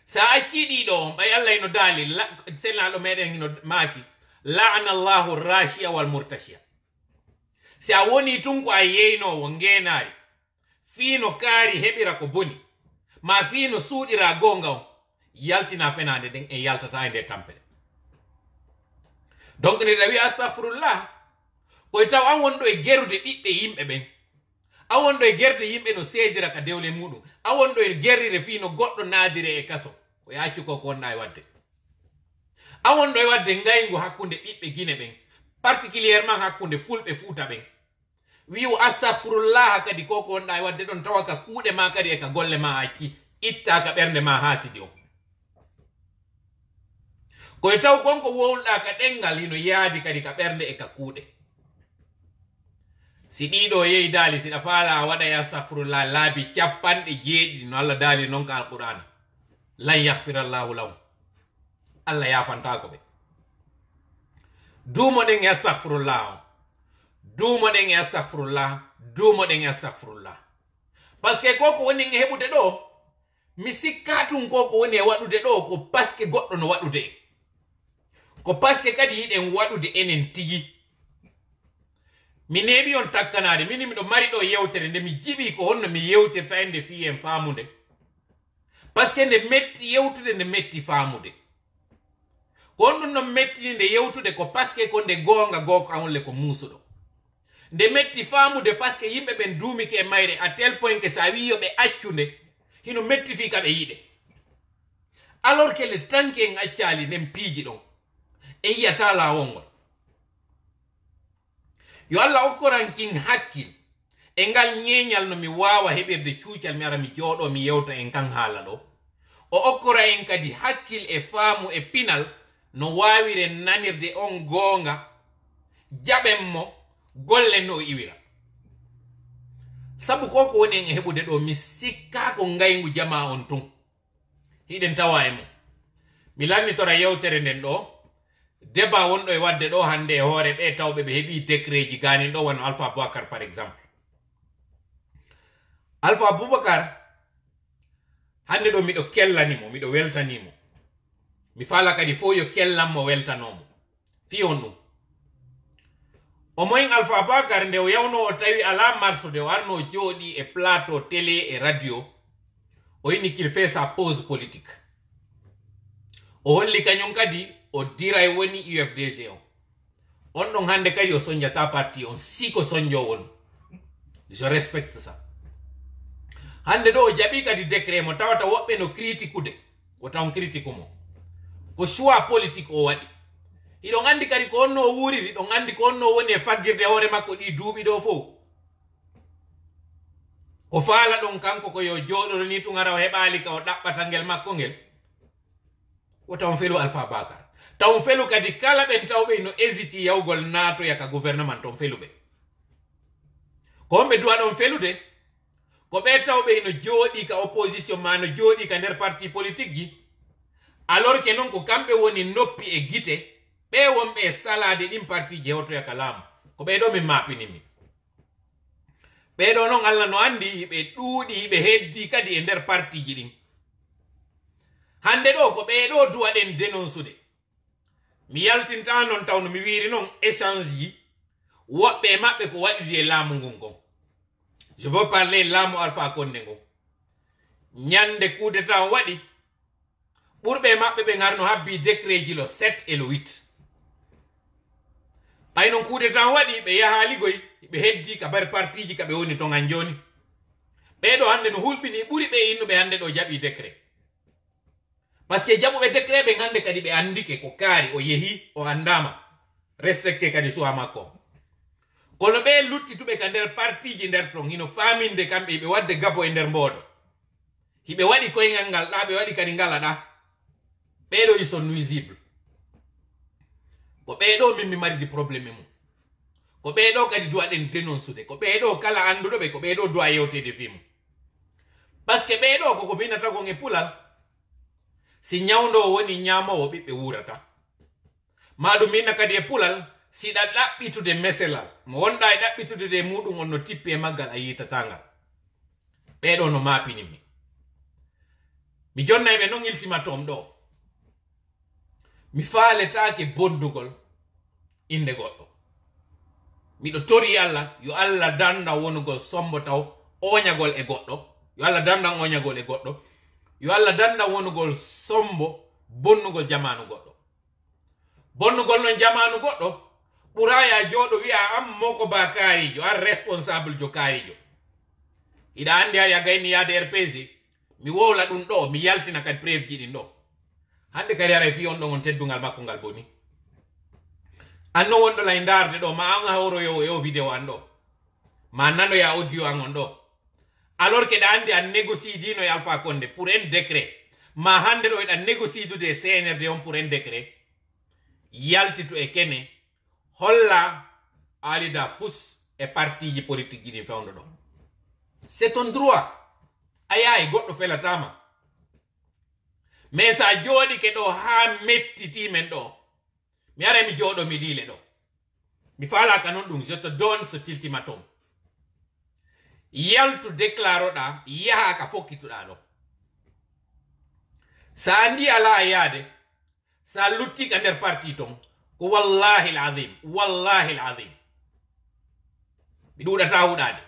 sa acci ɗiɗo on ɓay Allah ino daali senaɗo meɗen ino maaki la'ana Allahu rashiya wal murtashiya si a woni tun ko a yeynowo ngenaari fiino kaari heɓira ko boni ma fiino suuɗira gonga on yaltina fenade ɗen e yaltata e nde tampere donc nde ɗa wi astahfirullah koye taw an wonɗo e gerude ɓiɓɓe yimɓe ɓen an wonɗo e gerde yimɓe no seedira ka dewle muɗum an wonɗo e gerrire fiino goɗɗo naadire e kaso ko yaccu ko wonɗa e wadde an wonɗo e wadde ngaygu hakkunde ɓiɓɓe guine ɓen particulièrement hakkunde fulɓe fuuta ɓen wiwo astahfirullah kadi koko wonɗa e wadde ɗon tawa ka kuuɗe ma kadi e ka golle ma acci itta ka ɓernde ma haasidi o koye taw konko wowlɗa ka ɗengal hino yaadi kadi ka ɓernde e ka kuuɗe si ɗiɗo yehi daali siɗa faala a waɗa e astahfirullah laabi capanɗe jeeɗiɗi no Allah daali noon ka alqur'ana lan yahfirallahu lahum Allah yafantako ɓe duumoɗen e astahfirullah o duumoɗen e astahfirullah duumoɗen e astahfirullah par ce que koko woni e heɓude ɗo mi sikka tun koko woni e waɗude ɗo ko par ce que goɗɗo no waɗude ko par ce que kadi yiɗen waɗude enen tigi mi neeɓi on takkanade mini miɗo mari ɗo yewtere nde mi jiɓi ko honno mi yewtirta e nde fi en faamude par ce que nde metti yewtude nde metti faamude ko on ɗum non mettini nde yewtude ko par ce que ko nde goonga gooko awolle ko muusuɗo nde metti faamude par ce que yimɓe ɓen duumike e mayre à tel point que sa wi yoɓe accude hino metti fi kaɓe yiɗe alors que le tanke en accali nden piiji ɗon e yiyata laawol ngol yo Allah okkorankin hakkil e ngal ñeeñal no mi waawa heɓirde cuucal mi ara mi jooɗo mi yewta en kan haala ɗo o okkora en kadi hakkil e faamu e pinal no waawire nanirde on goonga jaɓen mo golle no o iwira sabu koko woni en e heɓude ɗo mi sikka ko ngayngu jama on tun hiɗen tawa e mo mi lannitora yewtere nden ɗo débat wonɗo e wadde ɗo hande e hoore ɓe tawɓe ɓe heɓi décret ji ganin ɗo wano Alpha Boubacar par exemple Alpha Boubacar hande ɗo miɗo kellanimo miɗo weltanimo mi faala kadi fo yo kellanmo weltanomo fi on ɗum o moyen Alpha Boubacar nde o yawno o tawi ala marsude o arno jooɗi e plateau télé e radio o yini qu'il fait sa pause politique o holli kañum kadi o diray woni UFDG on ɗon hande kadi o soñjata parti on si ko soñjo won je respecte ça hande ɗo o jaɓi kadi décret mo tawata woɓɓe no critiqueude o taw critique mo ko choix politique o waɗi iɗon andi kadi ko onno o wuriri ɗon andi ko onno woni e faggirde hoore makko ɗi duuɓi ɗo fof ko faala ɗon kanko ko yo jooɗoro ni tun ara o heɓali ka o ɗaɓɓata ngel makko ngel o taw felu Alpha Bakar taw felu kadi kala ɓen tawɓe no hésiti yawgol naatoya ka gouvernement ton feluɓe ko wonɓe duwa ɗon felude ko ɓe tawɓe no jooɗi ka opposition ma no jooɗi ka nder parti politique ji alors que noon ko kamɓe woni noppi e gite ɓe wonɓe e salade ɗin parti ji hewtoya ka laamu ko ɓe ɗo min mappinimi ɓeɗo noon Allah no andi ɓe ɗuuɗi ɓe heddi kadi e nder partiji ɗin hande ɗo ko ɓeɗo duwaɗen dénoncude mi yaltinta noon tawno mi wiri noon échange ji woɓɓe e maɓɓe ko waɗiri e laamu ngun gon je veux parler laamu Alpha Condé ngon ñande coup d'état on waɗi ɓurɓe e maɓɓe ɓe garno habbi décret ji le 7 et le 8 ɓay noon coup d'état on waɗi ɓe yahaligoy ɓe heddi ka bari partiji ka ɓe woni ton an joni ɓeɗo hande no hulɓini ɓuri ɓe innuɓe hande ɗo jaɓi décret par ce que jaɓuɓe décret ɓe hande kadi ɓe andike ko kaari o yeehi o andama respecté kadi suwa makko kono ɓe luttituɓe ka nder partiji nder ton hino faminde kamɓe hiɓe wadde gabo e nder mbooɗo hiɓe waɗi koyngal ngal ɗa ɓe waɗi kadi ngala ɗa ɓeɗo ils sont nuisible ko ɓeɗo min mi maridi probléme mum ko ɓeɗo kadi duwaɗen dénoncude ko ɓeɗo kala anduɗoɓe ko ɓeɗo duwa yewtede fimu par ce que ɓeɗo koko binata kon e pulal si ñawdo woni ñamowo ɓiɓɓe wurata maɗum minna kadi e pulal siɗa ɗaɓɓitude meselal mo wonɗa e ɗaɓɓitude de muɗum on no tippi e maggal a yitatangal ɓeɗo no mapinimi mi jonnayɓe noon ultimatum ɗo mi faaletake bondugol inde goɗɗo miɗo tori Allah yo Allah danda wonugol sombo taw oñagol e goɗɗo yo Allah danda oñagol e goɗɗo yo Allah danda wonugol sombo bonnugol jamanu goɗɗo bonnugol non jamanu goɗɗo ɓuraya jooɗo wi'a am moko ba kaarijo ar responsable jo kaarijo iɗa andi hari a gayni yaade RPG mi wowla ɗum ɗo mi yaltina kadi preuve ji ɗin ɗo hande kadi ara fi on ɗon on teddugal makko ngal boni anno wonɗo lay darde ɗo ma an hawro yo vidéo an ɗo ma nanoya audio an on ɗo alors que ɗa andi an négocie dino e Alpha Condé pour un décret ma hande ɗo eɗa négocie dude e CNRD on pour un décret yaltitu e kene holla alida pus e partiji politique ji ɗi fewndo ɗo c'est ton droit a yahay goɗɗo felatama mais sa jooɗike ɗo ha mettitimen ɗo mi ara mi jooɗo mi liile ɗo mi falaka noon ɗum je te donne ce ultimatum yaltu déclaroɗa yaha ka fokkituɗa ɗo sa andi ala yaade sa luttika nder parti ton ko wallahi l'azim mi ɗuɗata huɗade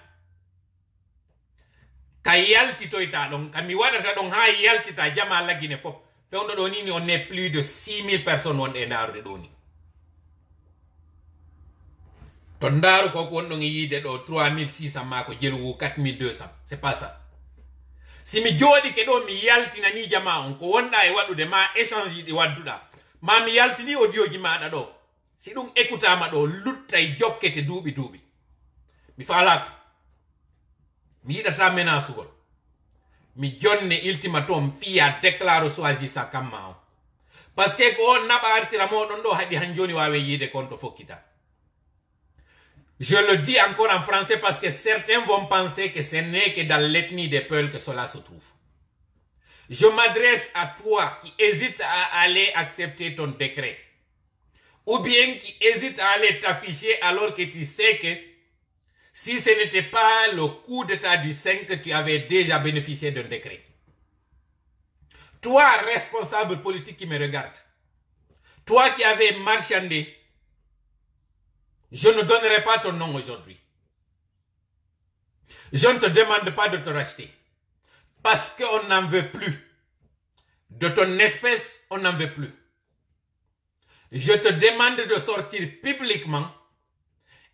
ka yaltitoyta ɗon kami waɗata ɗon ha yaltita jama laggine fof fewndo ɗo ni on est plus de 6000 personnes wonɗe e ndarude ɗo ni to ndaru koko wonɗon e yiide ɗo 3600 ma ko jerugu 4200 c'est pas ça si mi jooɗike ɗo mi yaltina ni jama on ko wonɗa e waɗude ma échange ji ɗi wadduɗa ma mi yaltini audio ji maɗa ɗo si ɗum écoutama ɗo luttay jokkete duuɓi mi falaka mi yiɗata menasugol mi jonne ultimatum fiya déclare choisi sa kamma o par ce que ko on naɓa artira moɗon ɗo haɗi han joni wawe yiide konto fokkita. Je le dis encore en français parce que certains vont penser que ce n'est que dans l'ethnie des Peuls que cela se trouve. Je m'adresse à toi qui hésite à aller accepter ton décret. Ou bien qui hésite à aller t'afficher alors que tu sais que si ce n'était pas le coup d'état du 5, tu avais déjà bénéficié d'un décret. Toi, responsable politique qui me regarde, toi qui avais marchandé, je ne donnerai pas ton nom aujourd'hui. Je ne te demande pas de te racheter. Parce qu'on n'en veut plus. De ton espèce, on n'en veut plus. Je te demande de sortir publiquement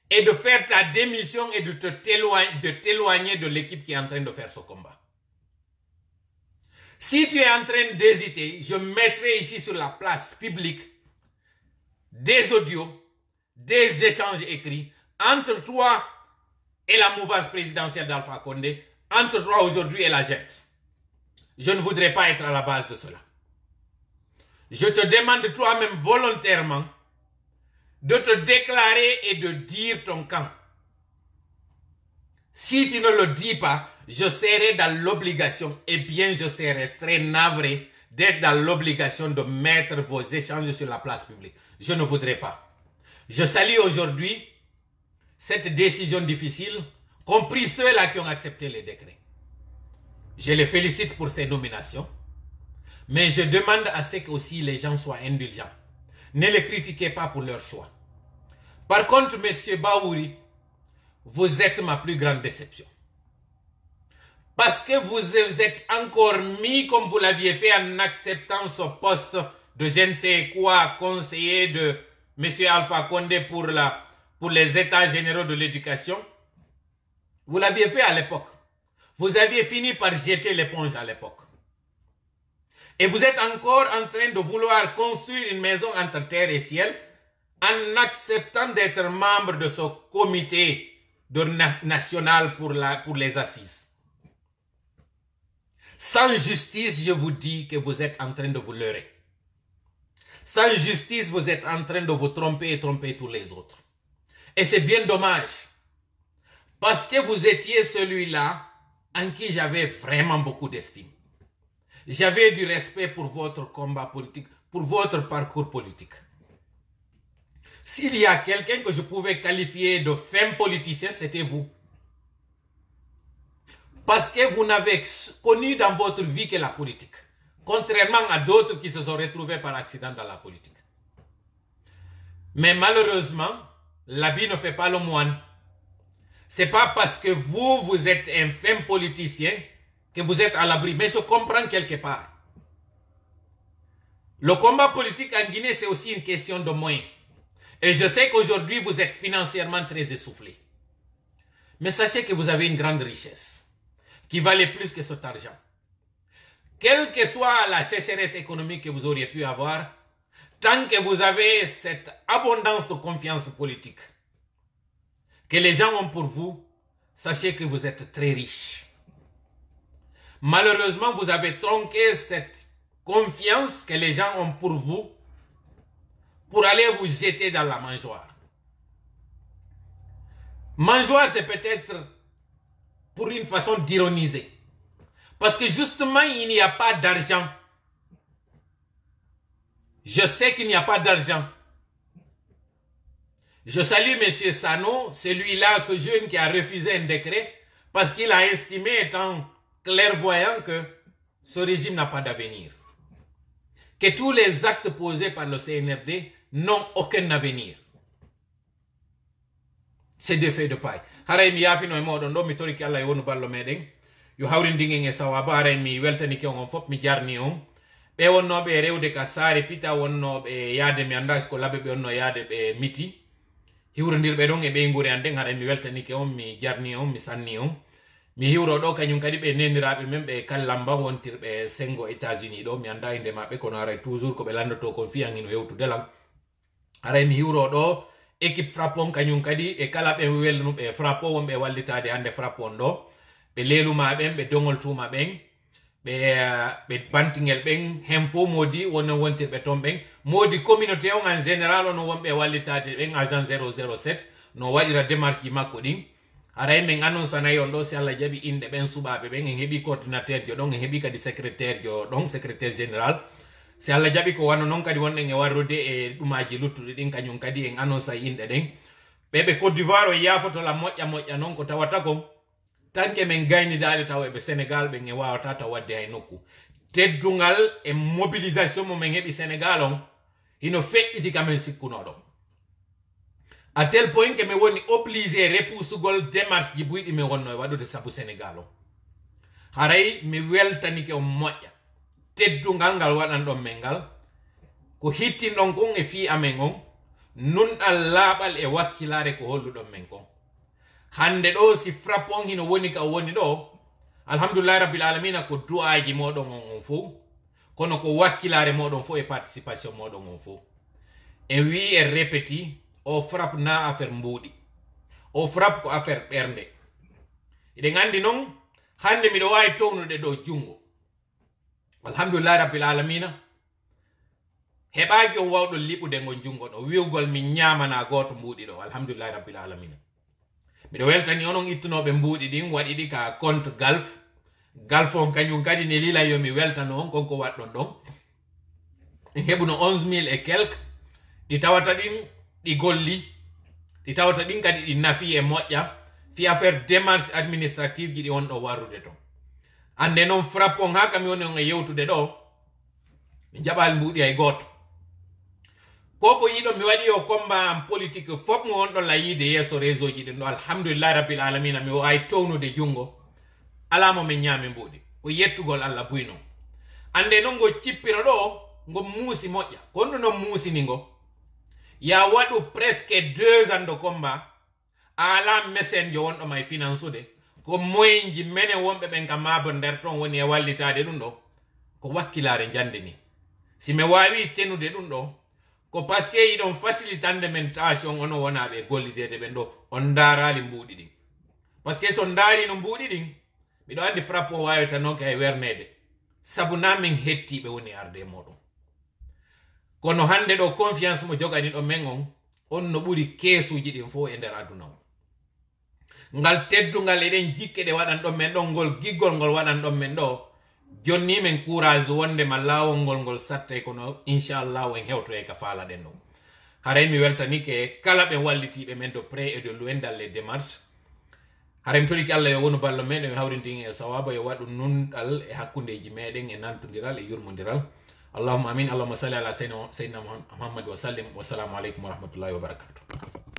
et de faire ta démission et de t'éloigner de l'équipe qui est en train de faire ce combat. Si tu es en train d'hésiter, je mettrai ici sur la place publique des audios, des échanges écrits entre toi et la mouvance présidentielle d'Alpha Condé, entre toi aujourd'hui et la JET. Je ne voudrais pas être à la base de cela. Je te demande toi-même volontairement de te déclarer et de dire ton camp. Si tu ne le dis pas, je serai dans l'obligation, et bien je serai très navré d'être dans l'obligation de mettre vos échanges sur la place publique. Je ne voudrais pas. Je salue aujourd'hui cette décision difficile compris ceux-là qui ont accepté les décrets. Je les félicite pour ces nominations, mais je demande à ce que aussi les gens soient indulgents. Ne les critiquez pas pour leur choix. Par contre, M. Bahouri, vous êtes ma plus grande déception. Parce que vous êtes encore mis comme vous l'aviez fait en acceptant ce poste de je ne sais quoi, conseiller de M. Alpha Condé pour les États généraux de l'éducation. Vous l'aviez fait à l'époque. Vous aviez fini par jeter l'éponge à l'époque. Et vous êtes encore en train de vouloir construire une maison entre terre et ciel en acceptant d'être membre de ce comité national pour les assises. Sans justice, je vous dis que vous êtes en train de vous leurrer. Sans justice, vous êtes en train de vous tromper et tromper tous les autres. Et c'est bien dommage. Parce que vous étiez celui-là en qui j'avais vraiment beaucoup d'estime. J'avais du respect pour votre combat politique, pour votre parcours politique. S'il y a quelqu'un que je pouvais qualifier de femme politicien, c'était vous. Parce que vous n'avez connu dans votre vie que la politique. Contrairement à d'autres qui se sont retrouvés par accident dans la politique. Mais malheureusement, l'habit ne fait pas le moine. C'est pas parce que vous êtes un femme politicien que vous êtes à l'abri. Mais je comprends quelque part. Le combat politique en Guinée, c'est aussi une question de moyens. Et je sais qu'aujourd'hui, vous êtes financièrement très essoufflé. Mais sachez que vous avez une grande richesse qui valait plus que cet argent. Quelle que soit la sécheresse économique que vous auriez pu avoir, tant que vous avez cette abondance de confiance politique que les gens ont pour vous, sachez que vous êtes très riche. Malheureusement, vous avez tronqué cette confiance que les gens ont pour vous pour aller vous jeter dans la mangeoire. Mangeoire, c'est peut-être pour une façon d'ironiser. Parce que justement, il n'y a pas d'argent. Je sais qu'il n'y a pas d'argent. Je salue M. Sano, celui-là, ce jeune qui a refusé un décret, parce qu'il a estimé, étant clairvoyant, que ce régime n'a pas d'avenir. Que tous les actes posés par le CNRD n'ont aucun avenir. C'est des faits de paille. Haray mi yafino e moɗon ɗo mi toriki Allah e wonu ballo meɗen yo hawrindingen e sawaba haray mi weltanike on fof mi jarni on ɓe wonnoɓe rewde ka saare pita wonnoɓe yaade mi anda ko laɓe ɓe wonno yaade ɓe miti hiwrodirɓe ɗon e ɓeygure an nden haray mi weltanike on mi jarni on mi sanni on mi hiwro ɗo kañum kadi ɓe neniraɓe men ɓe kallamba wontirɓe sengo États-Unis ɗo mi anda inde maɓɓe kono haray toujours ko ɓe landoto kon fiyan hino yewtudelam haray mi hiwro ɗo équipe frappon kañum kadi e kala ɓe welnuɓe frappo wonɓe wallitade hande frappon ɗo ɓe leluma ɓen ɓe dongol tuma ɓen ɓe bantigel ɓen hen fo modi wono wontirɓe ton ɓen modi communauté on en général ono wonɓe wallitade ɓen agent 007 no waɗira démarche ji makko ɗin haray min annonsanayi on ɗo si Allah jaaɓi inde ɓen suɓaɓe ɓen en heeɓi coordinateur jo ɗon en heeɓi kadi secrétaire jo ɗon secrétaire général si Allah jaɓi ko wanno noon kadi wonɗen e warrude e ɗumaji luttuɗi ɗin kañum kadi en annonce inɗe ɗen ɓeɓe Côte d'Ivoire o yafotola moƴƴa moƴƴa noon ko tawata kon tanke men gaynidade taw eɓe Sénégal ɓen e wawata taw wadde hay nokku teddungal e mobilisation mo men heeɓi Sénégal on hino feƴƴiti kamen sikkunoɗo à tel point que mi woni obligé repousugol démarche ji buyɗi mi wonno e waɗude saabu Sénégal o haray mi weltanike on moƴƴa teddungal ngal waɗan ɗon men ngal ko hittinɗon kon e fi amen on nunɗal laaɓal e wakkilare ko holluɗon men kon hande ɗo si frappe on hino woni ka woni ɗo alhamdulillah rabbil alamina ko du'aji moɗon on fof kono ko wakkilare moɗon fof e participation moɗon on fof e wi e répéti o frappe na affaire mbuuɗi o frappe ko affaire ɓernde eɗen andi noon hande miɗo wawi townude ɗo jungo alhamdulillah rabbil alamina heɓaki on wawɗo liɓude ngon jungo ɗo wiwgol min ñamana goto mbuuɗi ɗo alhamdulillah rabbil alamina miɗo weltani onon ittunoɓe mbuuɗi ɗin waɗi ɗi ka compte galf on kañum kadi ne lila yomi weltano on konko waɗɗon ɗon heɓuno 11 000 et quelque ɗi tawata ɗin ɗi golli ɗi tawata ɗin kadi ɗi nafi e moƴƴa fi affaire démarche administrative jiɗi on ɗo warrude ton ande noon frappon ha kam woni on e yewtude ɗo mi jaɓal mbuɗi ay goto koko yiɗo mi waɗi o combat en politique fof mo on ɗo layide yeeso réseau ji ɗin ɗo alhamdulillah rabbil alamina mi o ay townude jungo alamo min ñaami mbuɗi ko yettugol Allah buyno ande noon ngo cippira ɗo ngo muusi moƴƴa kon ɗum noon muusini ngo ya waɗu presque 2 ans de combat ala mécène jo wonɗo may finansude ko moyenji mene wonɓe ɓen ka mabo nder ton woni e wallitade ɗum ɗo ko wakkilare jande ni si mi wawi tenude ɗum ɗo ko parce que yiɗon facilitande men tâche ono wonaɓe gollidede ɓen ɗo on darali mbuɗi ɗin parce que so daari no mbuɗi ɗin miɗo andi frappe o wawita noon kay wernede sabu na min hettiɓe woni arde moɗon kono hande ɗo confiance mo jogani ɗo men on no ɓuri keesuji ɗin fo e nder aduna o ngal teddugal eɗen jikke ɗe waɗan ɗon men ɗon ngol giggol ngol waɗan ɗon men ɗo jonni men courage wonde ma lawol ngol sattay kono inchallahu en hewto e ka faala ɗen ɗum haray mi weltanike kala ɓe wallitiɓe men de près et de loin dans les démarches haray mi toriki Allah yo wonu ballo meɗen mi hawrindin e sawaba yo waɗu nunɗal e hakkundeji meɗen e nantodiral e yurmodiral allahumma amin allahumma salli ala sayyidina muhammad wa sallim wassalamu aleykum wa rahmatullahi wa barakatuh